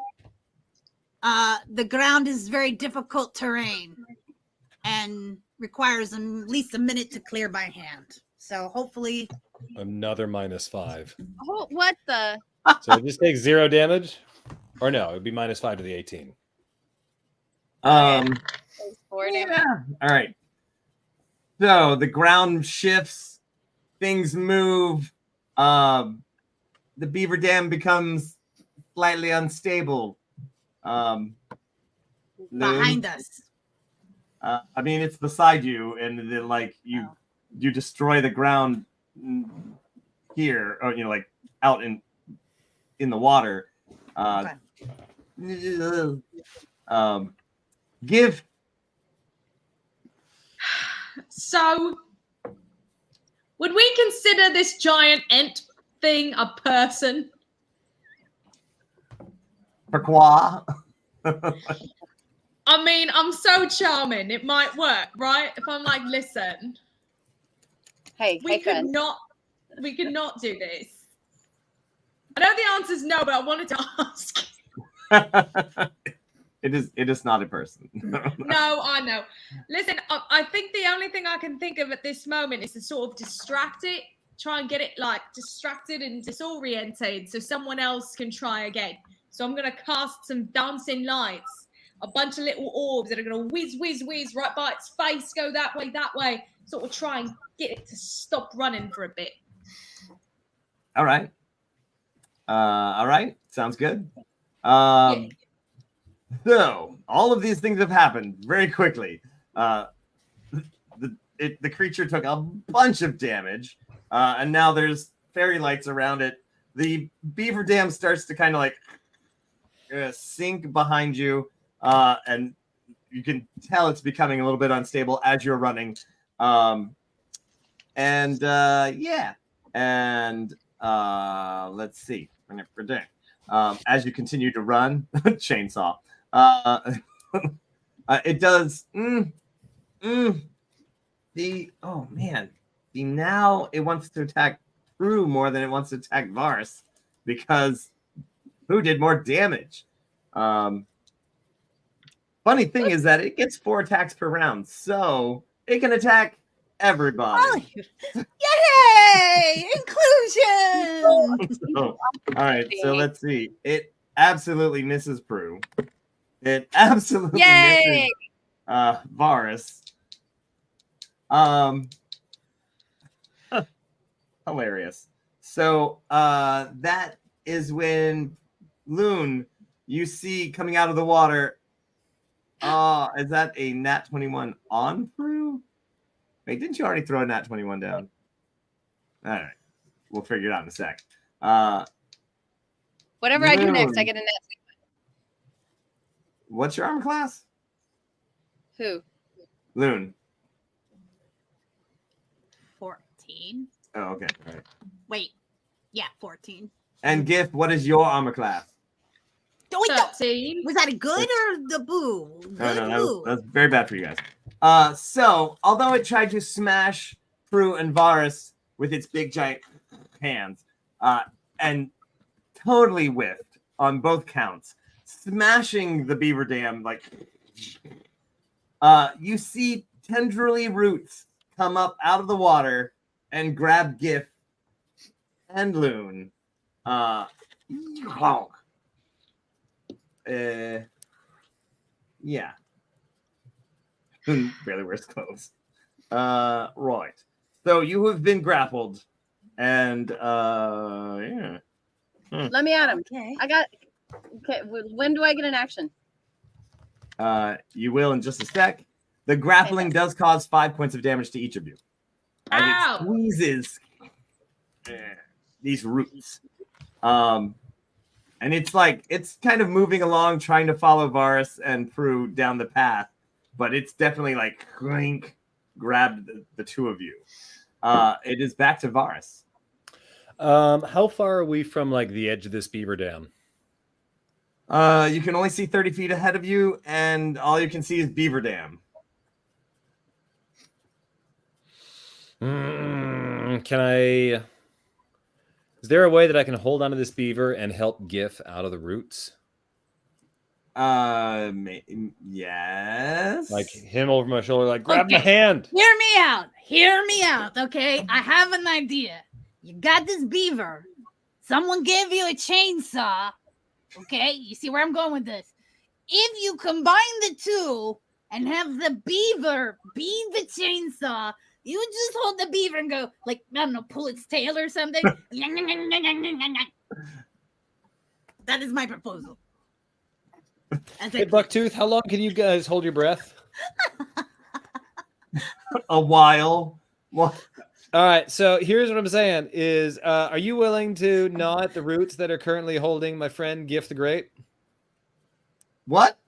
the ground is very difficult terrain and requires at least a minute to clear by hand. So hopefully Another -5. Oh, what the? So it just takes 0 damage? Or no, it would be -5 to the 18. There's 4 damage. Yeah. All right. So the ground shifts, things move. The beaver dam becomes slightly unstable. behind us. I mean, it's beside you, and then like you destroy the ground here, or like out in the water. Give. So, would we consider this giant ent thing a person? Pourquoi? I mean, I'm so charming. It might work, right? If I'm like, listen, we could not do this. I know the answer's no, but I wanted to ask. It is not a person. No, I know. Listen, I think the only thing I can think of at this moment is to sort of distract it, try and get it like distracted and disoriented so someone else can try again. So I'm going to cast some dancing lights, a bunch of little orbs that are going to whiz, whiz, whiz right by its face, go that way, sort of try and get it to stop running for a bit. All right. Sounds good. Yeah. So all of these things have happened very quickly. The creature took a bunch of damage, and now there's fairy lights around it. The beaver dam starts to kind of like sink behind you, and you can tell it's becoming a little bit unstable as you're running. Let's see. As you continue to run, chainsaw. It does. Now it wants to attack Prue more than it wants to attack Vars because who did more damage? Funny thing is that it gets 4 attacks per round, so it can attack everybody. Yay! Inclusion! All right, so let's see. It absolutely misses Prue. It absolutely misses Varus. Hilarious. So that is when Loon, you see coming out of the water. Is that a nat 21 on Prue? Wait, didn't you already throw a nat 21 down? All right. We'll figure it out in a sec. Whatever I do next, I get a nat. What's your armor class? Who? Loon. 14. Oh, okay. All right. Wait. Yeah, 14. And Gift, what is your armor class? Oh, wait, 13. was that a good or the boo? No, that's very bad for you guys. So, although it tried to smash Prue and Varus with its big giant hands, and totally whiffed on both counts, smashing the beaver dam, like, you see tendrily roots come up out of the water and grab Gift and Loon. Yeah. Barely wears clothes. Right. So you have been grappled, and yeah. Let me at him. Okay. Okay. When do I get an action? You will in just a sec. The grappling does cause 5 points of damage to each of you. As Ow! it squeezes these roots. And it's kind of moving along, trying to follow Varus and Prue down the path, but it's definitely like grabbed the two of you. It is back to Varus. How far are we from like the edge of this beaver dam? You can only see 30 feet ahead of you, and all you can see is Beaver Dam. Can I? Is there a way that I can hold onto this beaver and help Gif out of the roots? Yes. Like him over my shoulder, like grab my hand. Hear me out. Hear me out. Okay, I have an idea. You got this beaver. Someone gave you a chainsaw. Okay, you see where I'm going with this. If you combine the two and have the beaver be the chainsaw, you just hold the beaver and go, like, I don't know, pull its tail or something. That is my proposal. Hey, Bucktooth, how long can you guys hold your breath? A while. What? All right, so here's what I'm saying is, are you willing to gnaw at the roots that are currently holding my friend Gif the Great? What?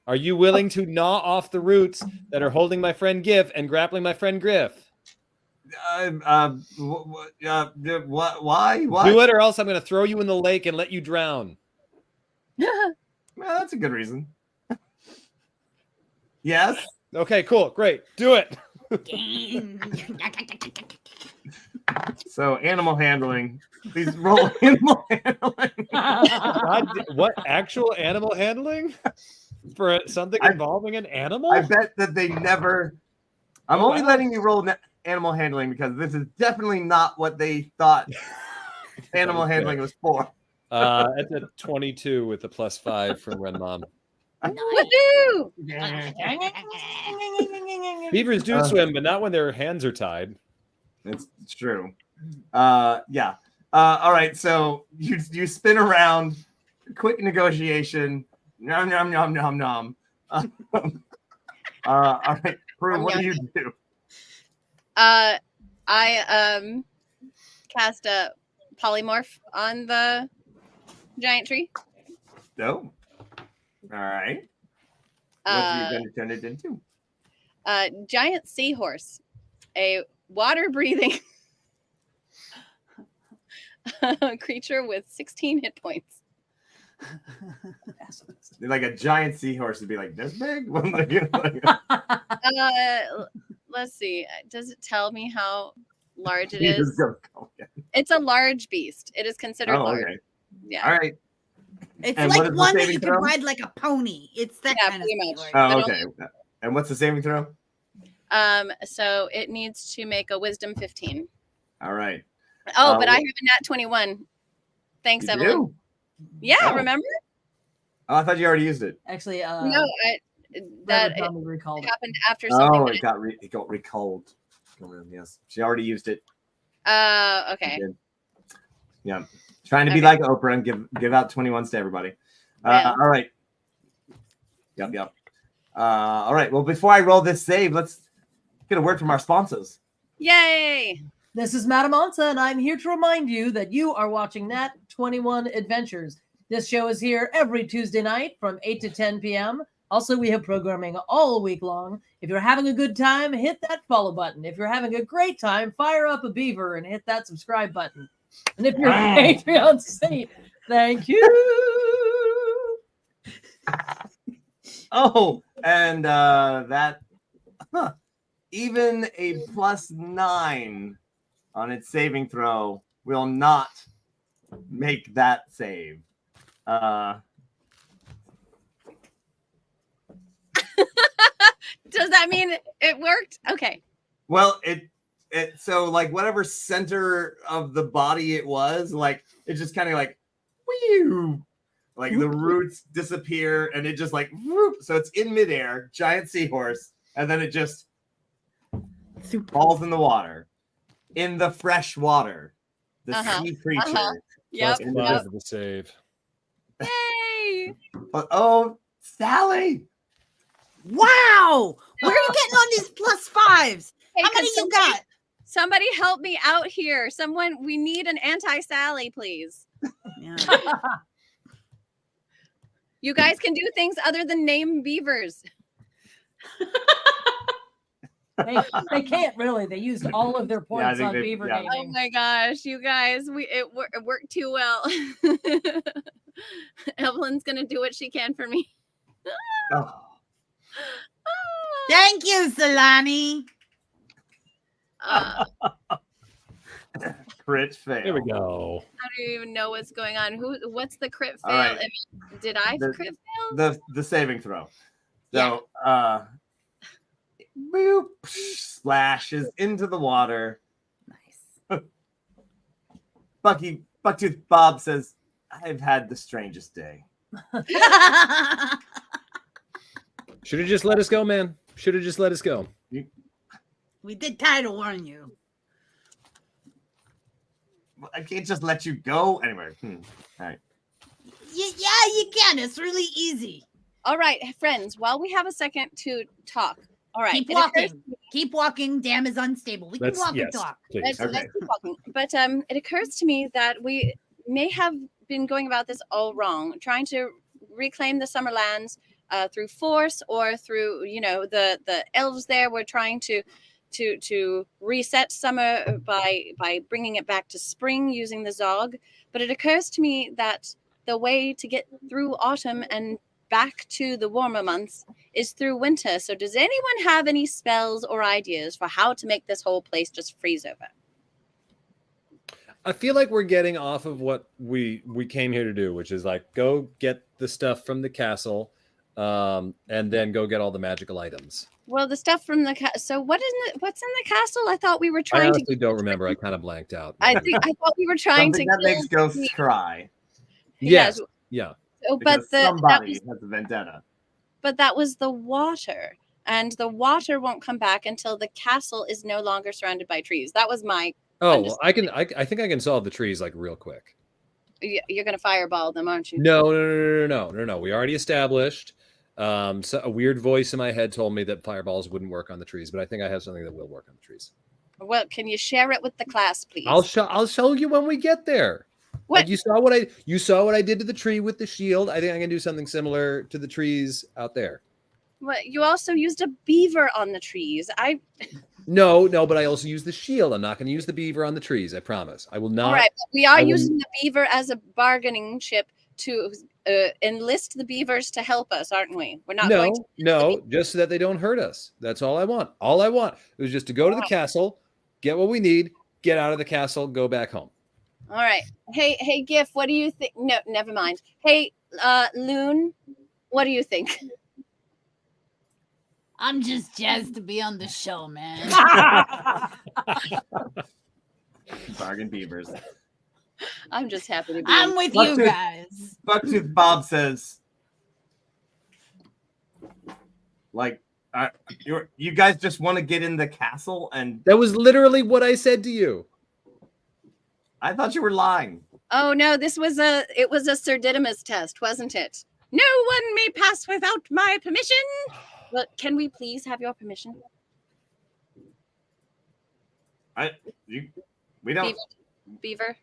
Are you willing to gnaw off the roots that are holding my friend Gif and grappling my friend Griff? Why? Do it, or else I'm going to throw you in the lake and let you drown. Well, that's a good reason. Yes. Okay, cool, great, do it. So animal handling. Please roll animal handling. God, what actual animal handling for something involving an animal? I bet that they never. I'm only letting you roll animal handling because this is definitely not what they thought animal handling was for. It's a 22 with a +5 from Ren Mom. Woohoo! Beavers do swim, but not when their hands are tied. It's true. Yeah. All right. So you spin around. Quick negotiation. Nom nom nom nom nom. All right, Prue, what do you do? I cast a polymorph on the giant tree. Oh. All right. What are you going to turn it into? Giant seahorse, a water-breathing creature with 16 hit points. Like a giant seahorse would be like this big. Let's see. Does it tell me how large it You is? just go, okay. It's a large beast. It is considered large. Okay. Yeah. All right. It's And what like is the one that saving you throw? can ride like a pony. It's that Yeah, kind of pretty much. story. Oh, But okay. And what's the saving throw? So it needs to make a wisdom 15. All right. Oh, but I have a nat 21. Thanks, You Evelyn. do? Yeah, Oh. remember? Oh, I thought you already used it. Actually, No, that it recalled. happened after something. Oh, that it got recalled. Yes, she already used it. Okay. She did. Yeah, trying to be Okay. like Oprah and give out 21s to everybody. Yeah. All right. Yep. All right. Well, before I roll this save, let's get a word from our sponsors. Yay! This is Madam Ansa, and I'm here to remind you that you are watching Nat 21 Adventures. This show is here every Tuesday night from 8 to 10 p.m. Also, we have programming all week long. If you're having a good time, hit that follow button. If you're having a great time, fire up a beaver and hit that subscribe button. And if you're a Patreon saint, thank you. Oh, and that even a +9 on its saving throw will not make that save. Does that mean it worked? Okay. Well, it so like whatever center of the body it was, like it just kind of like whew, like the roots disappear and it just like whoop, so it's in midair, giant seahorse, and then it just falls in the water, in the fresh water, the sea creature. Yep. +5 of the save. Yay! But oh, Sally! Wow! Where are you getting on these +5s? Hey, How many you got? Somebody help me out here. Someone, we need an anti-Sally, please. Yeah. You guys can do things other than name beavers. They can't really. They used all of their points on beaver Oh naming. my gosh, you guys, it worked too well. Evelyn's gonna do what she can for me. Thank you, Solani. Crit fail. There we go. I don't even know what's going on. What's the crit fail? All right. Did I crit fail? The saving throw. So boop, splashes into the water. Nice. Bucktooth Bob says, "I've had the strangest day." Should have just let us go, man. Should have just let us go. We did try to warn you. I can't just let you go. Anyway, all right. Yeah, you can. It's really easy. All right, friends, while we have a second to talk. All right. Keep walking. Keep walking. Dam is unstable. We can walk and talk. Let's keep walking. But it occurs to me that we may have been going about this all wrong, trying to reclaim the Summerlands through force or through, the elves there were trying to reset summer by bringing it back to spring using the Zog. But it occurs to me that the way to get through autumn and back to the warmer months is through winter. So does anyone have any spells or ideas for how to make this whole place just freeze over? I feel like we're getting off of what we came here to do, which is like go get the stuff from the castle, and then go get all the magical items. Well, the stuff from the so what's in the castle? I thought we were I trying honestly don't remember. I kind of blanked out. I thought we were trying Something to that makes ghosts cry. Yes. Yeah. Oh, Because but somebody has a vendetta. But that was the water, and the water won't come back until the castle is no longer surrounded by trees. That was my. Oh, well, I think I can solve the trees like real quick. You're gonna fireball them, aren't you? No. We already established. So a weird voice in my head told me that fireballs wouldn't work on the trees, but I think I have something that will work on the trees. Well, can you share it with the class, please? I'll show you when we get there. What? Like you saw what I did to the tree with the shield. I think I can do something similar to the trees out there. What? You also used a beaver on the trees. No, but I also use the shield. I'm not going to use the beaver on the trees. I promise. I will not. All right, but we are using the beaver as a bargaining chip to enlist the beavers to help us, aren't we? We're not going to. No, just so that they don't hurt us. That's all I want. All I want is just to go to the castle, get what we need, get out of the castle, go back home. All right. Hey, Gif, what do you think? No, never mind. Hey, Loon, what do you think? I'm just jazzed to be on the show, man. Bargain beavers. I'm just happy to be. I'm with you guys. Bucktooth Bob says, like, you guys just want to get in the castle, and that was literally what I said to you. I thought you were lying. Oh no, it was a Sir Didymus test, wasn't it? No one may pass without my permission. Well, can we please have your permission? We don't. Beaver.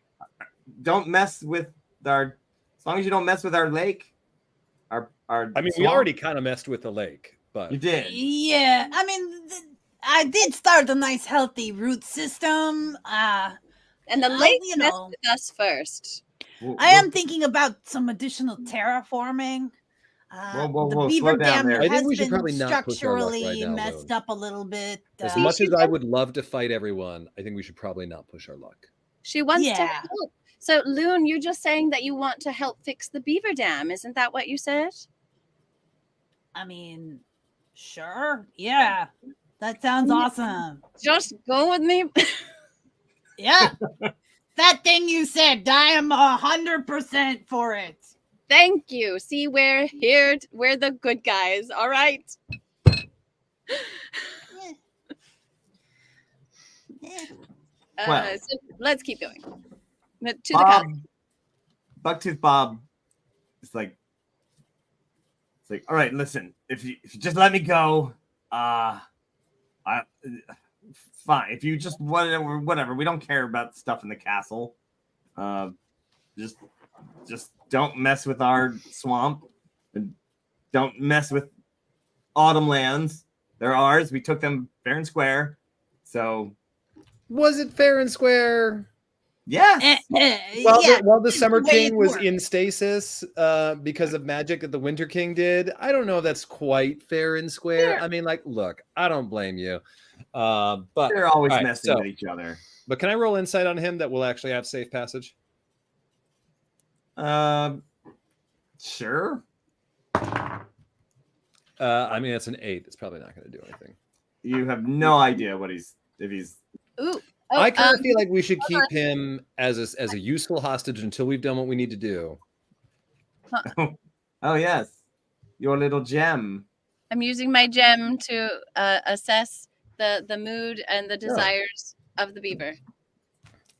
Don't mess with our. As long as you don't mess with our lake. I mean, we already kind of messed with the lake, but you did. Yeah, I mean, I did start a nice, healthy root system. And the lake messed with us first. I am thinking about some additional terraforming. The beaver dam I think has we should been probably not push our luck structurally right now, messed up a little bit. As much as I would love to fight everyone, I think we should probably not push our luck. She wants to help. So, Loon, you're just saying that you want to help fix the beaver dam. Isn't that what you said? I mean, sure. Yeah. That sounds awesome. Just go with me. Yeah. That thing you said, I am 100% for it. Thank you. See, we're here. We're the good guys. All right. Yeah. So let's keep going. To the castle. Bucktooth Bob is like, all right, listen, if you just let me go, fine. If you just whatever, we don't care about stuff in the castle. Just don't mess with our swamp, and don't mess with Autumn Lands. They're ours. We took them fair and square. So Was it fair and square? yes. While the Summer the way King it was worked. in stasis because of magic that the Winter King did, I don't know if that's quite fair and square. Yeah. I mean, like, look, I don't blame you. But They're always all right, messing so- with each other. But can I roll insight on him that will actually have safe passage? Sure. I mean, it's an 8. It's probably not going to do anything. You have no idea what if he's. Ooh. I kind of feel like we should keep him as a useful hostage until we've done what we need to do. Oh yes, your little gem. I'm using my gem to assess the mood and the desires of the beaver.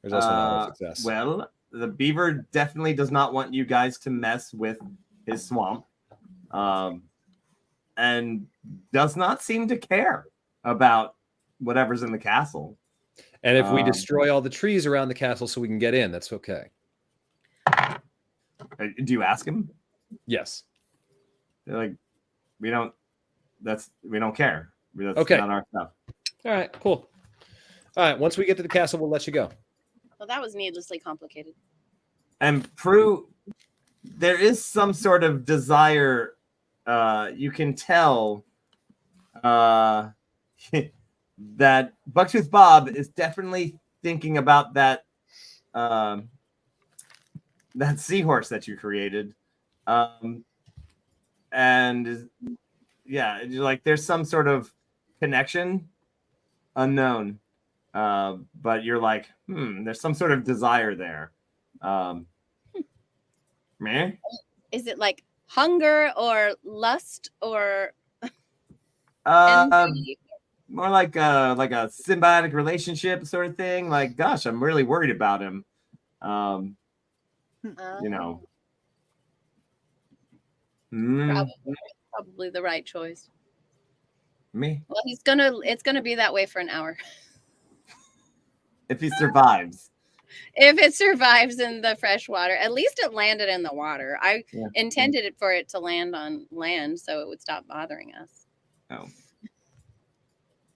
There's also another success. Well, the beaver definitely does not want you guys to mess with his swamp, and does not seem to care about whatever's in the castle. And if we destroy all the trees around the castle so we can get in, that's okay. Do you ask him? Yes. They're like, we don't care. That's Okay. not our stuff. All right, cool. All right, once we get to the castle, we'll let you go. Well, that was needlessly complicated. And Prue, there is some sort of desire. You can tell that Bucktooth Bob is definitely thinking about that seahorse that you created, and yeah, like there's some sort of connection, unknown, but you're like, there's some sort of desire there. Meh? Is it like hunger or lust or More like a symbiotic relationship sort of thing. Like, gosh, I'm really worried about him. You know. Probably the right choice. Me? Well, it's gonna be that way for an hour. If he survives. If it survives in the fresh water, at least it landed in the water. I intended it for it to land on land so it would stop bothering us. Oh.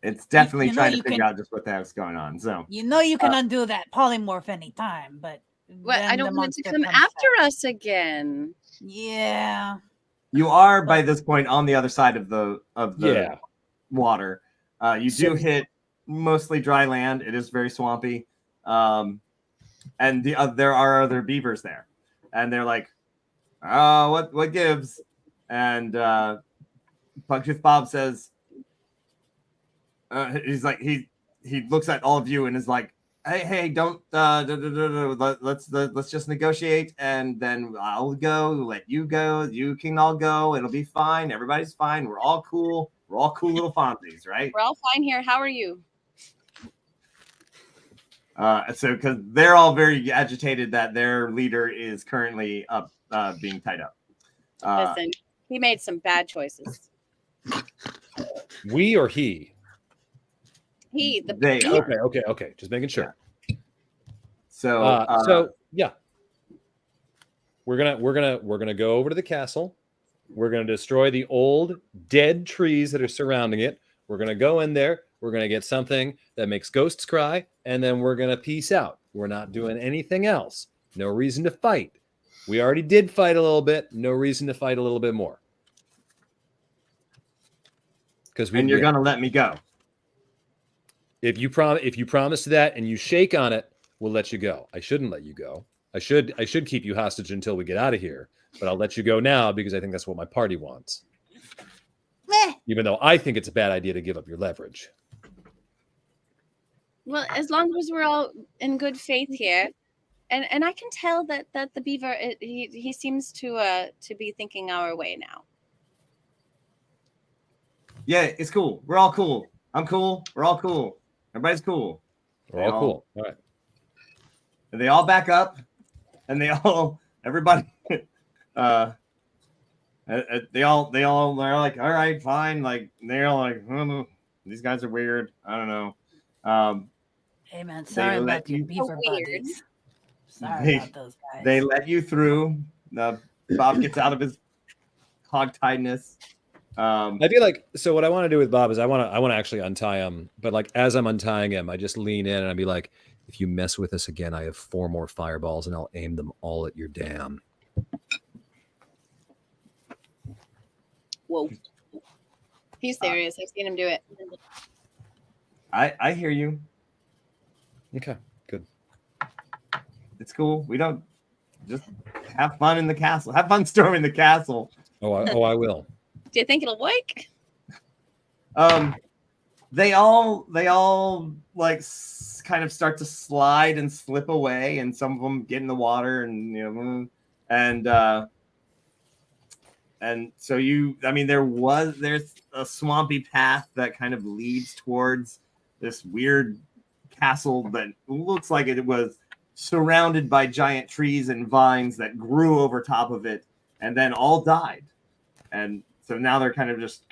It's definitely You know trying to you figure can- out just what the heck's going on. So You know you can undo that polymorph anytime, but What? then I the don't want it to monster come comes after back. us again. Yeah. you are by this point on the other side of the Yeah. water. You do hit mostly dry land. It is very swampy. And there are other beavers there, and they're like, "Oh, what gives?" And Bucktooth Bob says, "He's like he looks at all of you and is like, hey, don't let's just negotiate, and then I'll go, let you go, you can all go. It'll be fine. Everybody's fine. We're all cool. We're all cool little Fonzies, right?" We're all fine here. How are you? So because they're all very agitated that their leader is currently up, being tied up. Listen, he made some bad choices. We or he? They. Okay. Just making sure. So yeah, we're gonna go over to the castle. We're gonna destroy the old dead trees that are surrounding it. We're gonna go in there. We're gonna get something that makes ghosts cry, and then we're gonna peace out. We're not doing anything else. No reason to fight. We already did fight a little bit. No reason to fight a little bit more. Because you're gonna let me go. If you promise that and you shake on it, we'll let you go. I shouldn't let you go. I should keep you hostage until we get out of here, but I'll let you go now because I think that's what my party wants. Meh. Even though I think it's a bad idea to give up your leverage. Well, as long as we're all in good faith here, and I can tell that the beaver he seems to be thinking our way now. Yeah, it's cool. We're all cool. I'm cool. We're all cool. Everybody's cool. We're all cool. All right. And they all back up, and everybody, they're like, all right, fine. Like they're all like, these guys are weird. I don't know. Hey man, sorry about your beaver buddies. Sorry about those guys. They let you through. Bob gets out of his hogtiedness, I feel like so. What I want to do with Bob is I want to actually untie him, but like as I'm untying him, I just lean in and I'd be like, "If you mess with us again, I have 4 more fireballs and I'll aim them all at your dam." Whoa. He's serious. I've seen him do it. I hear you. Okay, good. It's cool. We don't just have fun in the castle. Have fun storming the castle. Oh, I will. Do you think it'll work? They all like kind of start to slide and slip away, and some of them get in the water, and and so there's a swampy path that kind of leads towards this weird castle that looks like it was surrounded by giant trees and vines that grew over top of it and then all died. And so now they're kind of just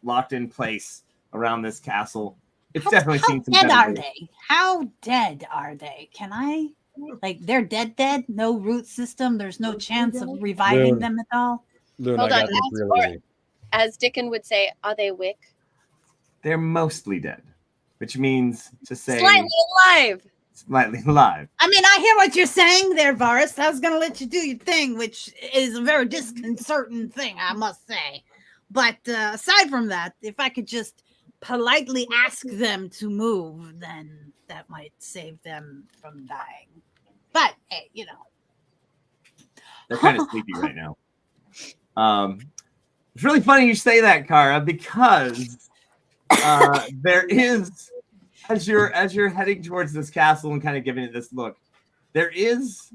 locked in place around this castle. It's definitely seen some dead better are days. they? How dead are they? Can I like they're dead? No root system. There's no chance of reviving Loon. them at all. Loon, Hold I on. got this real easy. As Dickon would say, are they wick? They're mostly dead, which means to say Slightly alive. slightly alive. I mean, I hear what you're saying there, Varus. I was gonna let you do your thing, which is a very disconcerting thing, I must say. But aside from that, if I could just politely ask them to move, then that might save them from dying. But hey, They're kind of sleepy right now. It's really funny you say that, Kara, because there is, as you're heading towards this castle and kind of giving it this look, there is.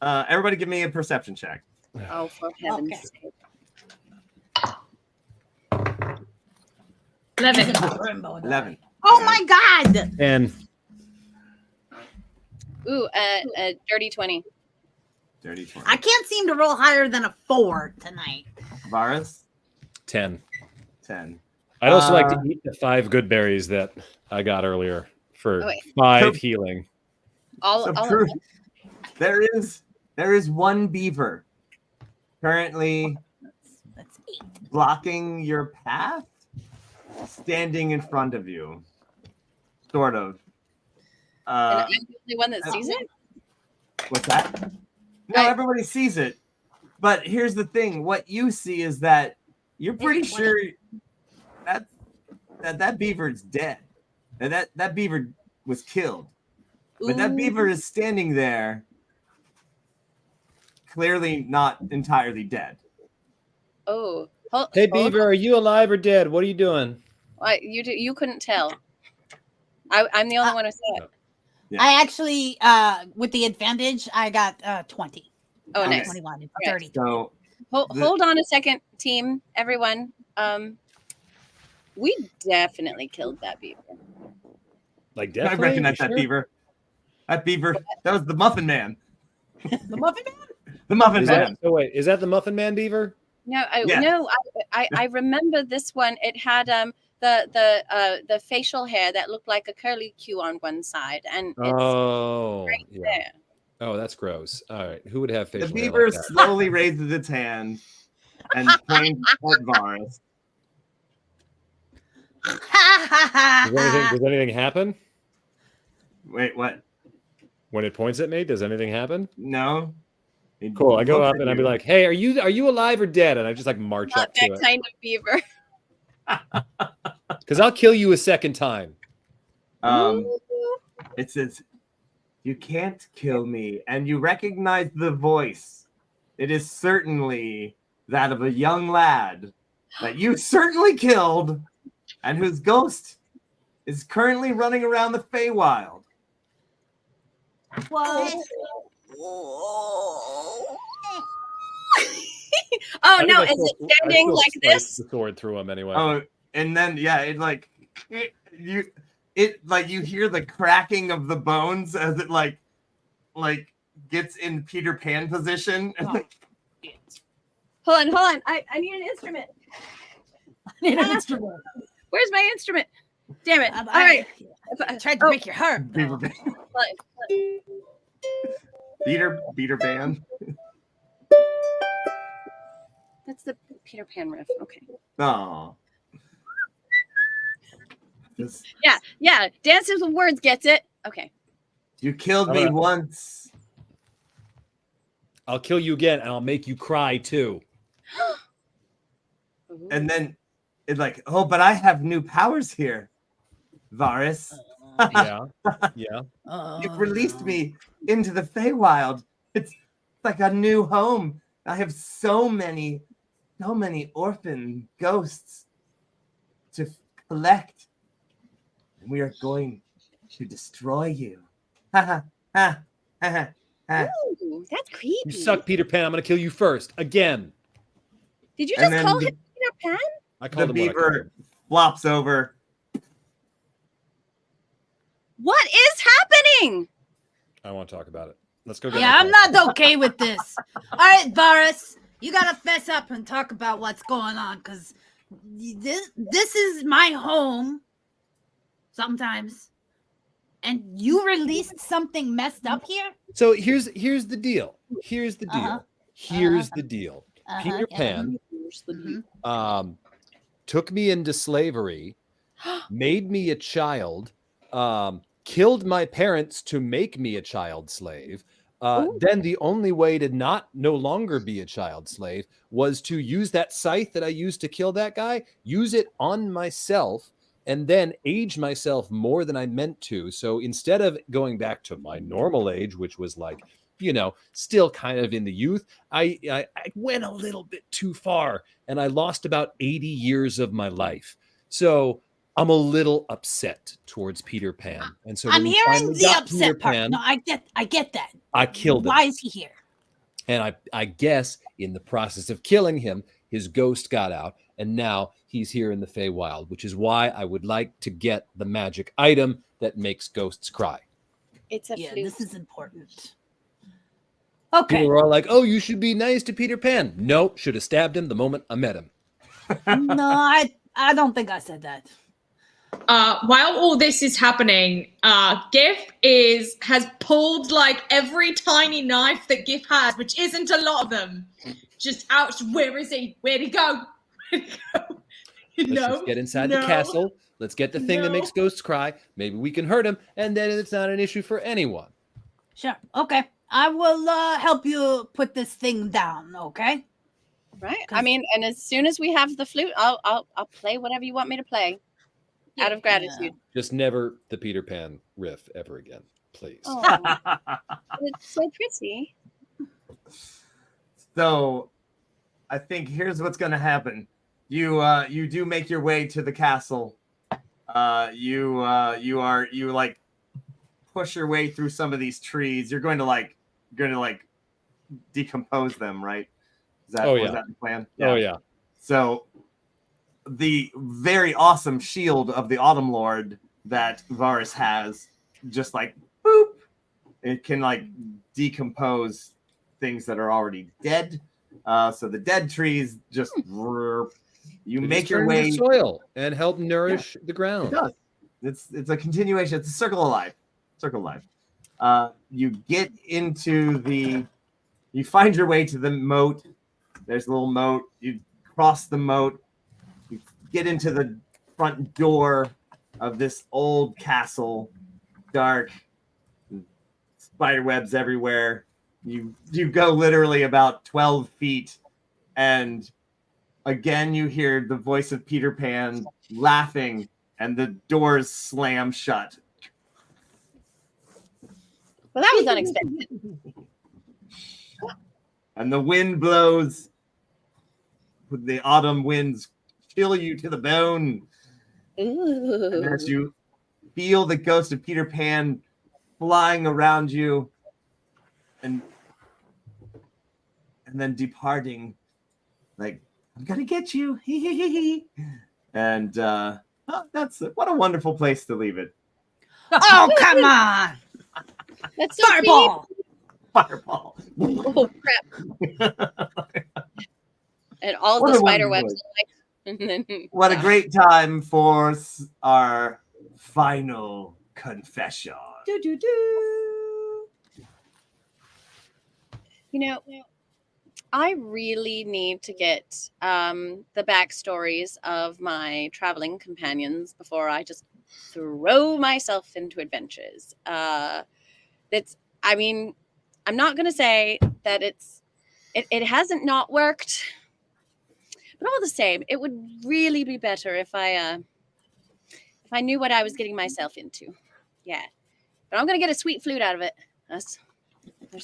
Everybody, give me a perception check. Oh, for heaven's sake! 11. Oh my God! And Ooh, a dirty 20. Dirty 20. I can't seem to roll higher than a 4 tonight. Varus, 10. 10. I'd also like to eat the 5 good berries that I got earlier for 5 healing. So proof, there is one beaver currently blocking your path, standing in front of you, sort of. And I'm the only one that sees it? What's that? No, everybody sees it. But here's the thing: what you see is that you're pretty sure that beaver's dead, and that beaver was killed. But that beaver is standing there, clearly not entirely dead. Oh. Hey, Beaver, are you alive or dead? What are you doing? You couldn't tell. I'm the only one who saw it. Yeah. I actually, with the advantage, I got 20. Oh, nice. 21, Right. 30. So hold on a second, team, everyone. We definitely killed that beaver. Like I definitely? recognize that beaver. That beaver. That was the Muffin Man. The Muffin Man? The Muffin Is Man. that, oh wait, is that the Muffin Man Beaver? No, Yeah. I remember this one. It had the facial hair that looked like a curly Q on one side, and it's right there. Oh, that's gross. All right, who would have facial The hair beaver like that? slowly raises its hand and points at Varus. Does anything happen Wait, what? when it points at me? Does anything happen? No. It Cool. I go looks up at and I'd be you. like, "Hey, are you alive or dead?" And I just like march Not up to that it kind of beaver. because I'll kill you a second time. It says, "You can't kill me," and you recognize the voice. It is certainly that of a young lad that you certainly killed, and whose ghost is currently running around the Feywild. What? Oh no! Is it standing like this? The sword through him anyway. Oh, and then you hear the cracking of the bones as it like gets in Peter Pan position. Hold on. I need an instrument. Where's my instrument? Damn it! All right. I tried to make you hurt. Peter Pan. Peter Pan. That's the Peter Pan riff. Okay. Oh. Yeah. Dances with Words gets it. Okay. You killed me once. I'll kill you again, and I'll make you cry too. And then it's like, oh, but I have new powers here, Varus. Yeah. You've released me into the Feywild. It's like a new home. I have so many orphan ghosts to collect. And we are going to destroy you. Ha ha ha ha. Ooh, that's creepy. You suck, Peter Pan. I'm going to kill you first. Again. Did you just call him Peter Pan? I called the him what I called beaver him. flops over. What is happening? I want to talk about it. Let's go get Yeah, I'm not okay with this. All right, Varus, you gotta fess up and talk about what's going on, because this is my home sometimes, and you released something messed up here. So here's the deal. Here's the deal. Here's the deal. Peter Pan took me into slavery, made me a child, killed my parents to make me a child slave. Then the only way to no longer be a child slave was to use that scythe that I used to kill that guy, use it on myself, and then age myself more than I meant to. So instead of going back to my normal age, which was like, still kind of in the youth, I went a little bit too far, and I lost about 80 years of my life. So I'm a little upset towards Peter Pan. And so I'm hearing the upset part. No, I get that. I killed him. Why is he here? And I guess in the process of killing him, his ghost got out, and now he's here in the Feywild, which is why I would like to get the magic item that makes ghosts cry. It's a flute. This is important. Okay. People were all like, oh, you should be nice to Peter Pan. Nope, should have stabbed him the moment I met him. No, I don't think I said that. While all this is happening, Gif has pulled like every tiny knife that Gif has, which isn't a lot of them, just out. Where is he? Where'd he go? Let's just get inside the castle. Let's get the thing that makes ghosts cry. Maybe we can hurt him, and then it's not an issue for anyone. Sure. Okay. I will help you put this thing down. Okay. Right. I mean, and as soon as we have the flute, I'll play whatever you want me to play. Out of gratitude. Just never the Peter Pan riff ever again, please. Oh, it's so pretty. So, I think here's what's going to happen. You do make your way to the castle. You like push your way through some of these trees. You're going to decompose them, right? Was that the plan? Yeah. Oh yeah. So the very awesome shield of the Autumn Lord that Varus has, just like boop, it can like decompose things that are already dead. So the dead trees just make your way soil and help nourish the ground. It does. It's a continuation. It's a circle of life. Circle of life. You get into you find your way to the moat. There's a little moat. You cross the moat. You get into the front door of this old castle, dark, spider webs everywhere. You go literally about 12 feet, and again you hear the voice of Peter Pan laughing, and the doors slam shut. Well, that was unexpected. And the wind blows. The autumn winds chill you to the bone. Ooh. And as you feel the ghost of Peter Pan flying around you and then departing, like, I'm gonna get you. And that's what a wonderful place to leave it. Oh, come on. That's so Fireball. Fireball. Oh crap. And all What the a spider wonderful webs and then What a great time for our final confession. You know, I really need to get the backstories of my traveling companions before I just throw myself into adventures. I mean, I'm not going to say that it hasn't not worked, but all the same, it would really be better if I knew what I was getting myself into. Yeah, but I'm going to get a sweet flute out of it. There's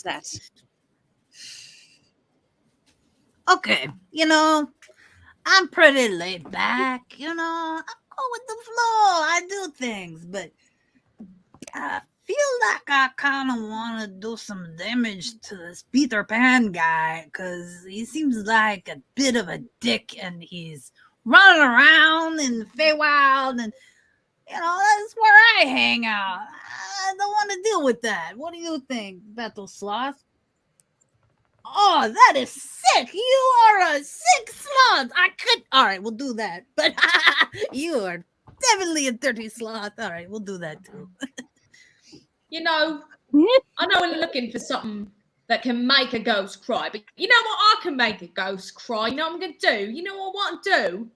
that. Okay, I'm pretty laid back, I go with the flow. I do things, but I feel like I kind of want to do some damage to this Peter Pan guy because he seems like a bit of a dick and he's running around in the Feywild and, that's where I hang out. I don't want to deal with that. What do you think, Battle Sloth? Oh, that is sick. You are a sick sloth. All right, we'll do that. But you are definitely a dirty sloth. All right, we'll do that too. I know we're looking for something that can make a ghost cry, but you know what? I can make a ghost cry. You know what I'm going to do? You know what I want to do?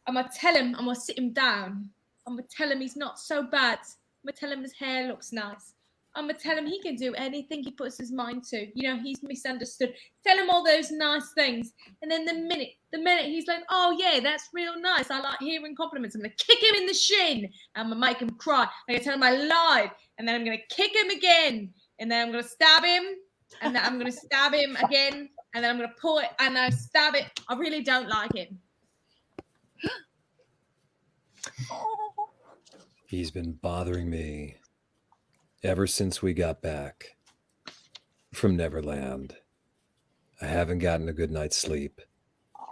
I'm going to tell him, I'm going to sit him down. I'm going to tell him he's not so bad. I'm going to tell him his hair looks nice. I'm going to tell him he can do anything he puts his mind to. He's misunderstood. Tell him all those nice things. And then the minute he's like, oh, yeah, that's real nice. I like hearing compliments. I'm going to kick him in the shin. I'm going to make him cry. I'm going to tell him I lied. And then I'm going to kick him again. And then I'm going to stab him. And then I'm going to stab him again. And then I'm going to pull it and I stab it. I really don't like him. He's been bothering me ever since we got back from Neverland. I haven't gotten a good night's sleep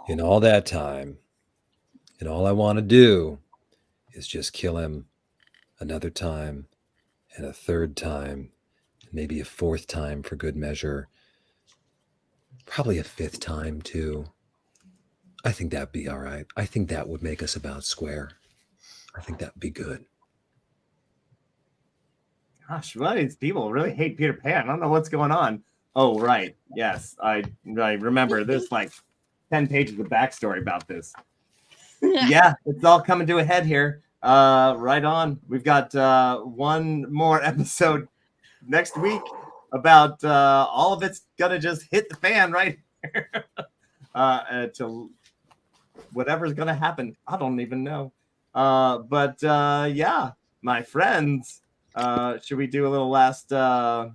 in all that time. And all I want to do is just kill him another time and a third time, maybe a fourth time for good measure. Probably a fifth time too. I think that'd be all right. I think that would make us about square. I think that'd be good. Gosh, why these people really hate Peter Pan? I don't know what's going on. Oh, right. Yes, I remember. There's like 10 pages of backstory about this. Yeah, it's all coming to a head here. Right on. We've got one more episode next week about all of it's gonna just hit the fan right here. To whatever's gonna happen, I don't even know. But yeah, my friends. Should we do a little last oh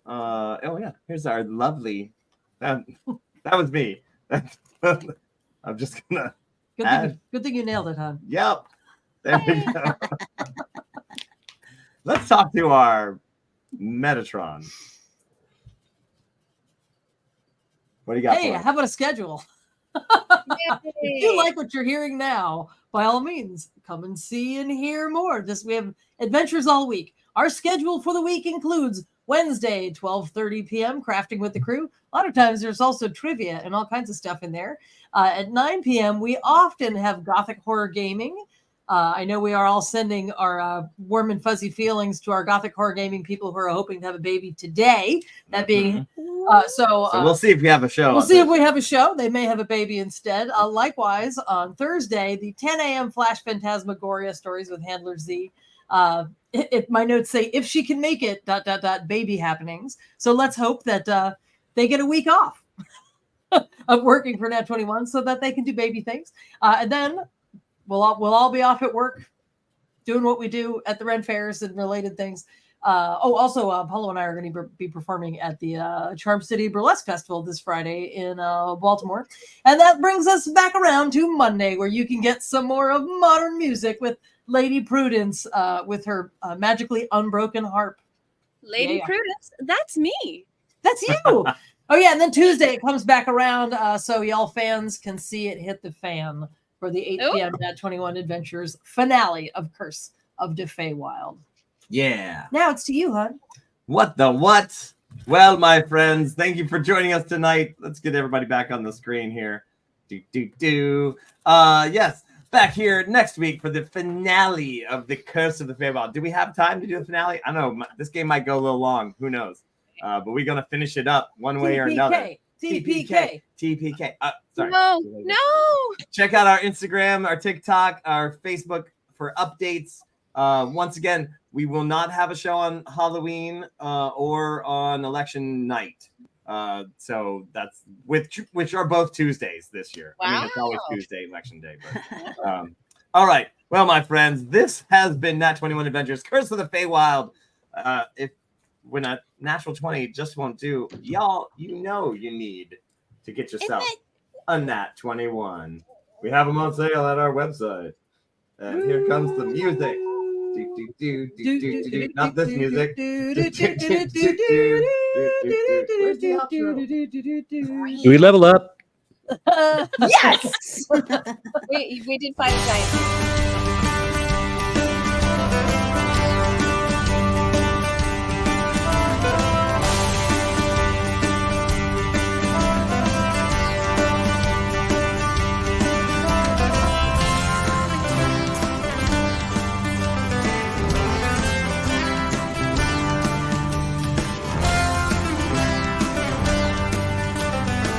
yeah, here's our lovely that was me. I'm just gonna good thing you nailed it, hon. Yep. There we go. Let's talk to our Metatron. What do you got? Hey, how about a schedule? If you like what you're hearing now, by all means, come and see and hear more. We have adventures all week. Our schedule for the week includes Wednesday, 12:30 p.m., Crafting with the Crew. A lot of times there's also trivia and all kinds of stuff in there. At 9 p.m., we often have Gothic Horror Gaming. I know we are all sending our warm and fuzzy feelings to our Gothic Horror Gaming people who are hoping to have a baby today. That being... So we'll see if we have a show. We'll see if we have a show. They may have a baby instead. Likewise, on Thursday, the 10 a.m. Flash Phantasmagoria Stories with Handler Z. If my notes say, if she can make it, ... baby happenings. So let's hope that they get a week off of working for Nat 21 so that they can do baby things. And then we'll all be off at work doing what we do at the Ren Fairs and related things. Also, Paulo and I are going to be performing at the Charm City Burlesque Festival this Friday in Baltimore. And that brings us back around to Monday, where you can get some more of modern music with Lady Prudence with her magically unbroken harp. Lady Prudence? That's me. That's you. Oh, yeah. And then Tuesday it comes back around so y'all fans can see it hit the fan for the 8 p.m. Nat 21 Adventures finale of Curse of the Feywild. Yeah. Now it's to you, hon. What the what? Well, my friends, thank you for joining us tonight. Let's get everybody back on the screen here. Yes, back here next week for the finale of the Curse of the Feywild. Do we have time to do the finale? I don't know. This game might go a little long. Who knows? But we're going to finish it up one way or another. TPK. TPK. Sorry. No, no. Check out our Instagram, our TikTok, our Facebook for updates. Once again, we will not have a show on Halloween or on election night. So that's which are both Tuesdays this year. Wow. I mean, it's always Tuesday, election day. But, all right. Well, my friends, this has been Nat 21 Adventures, Curse of the Feywild. If when a natural 20 just won't do, y'all, you know you need to get yourself a Nat 21. We have them on sale at our website. And here comes the music. Not this music. Where's the outro? Do we level up? Yes. We did find a giant.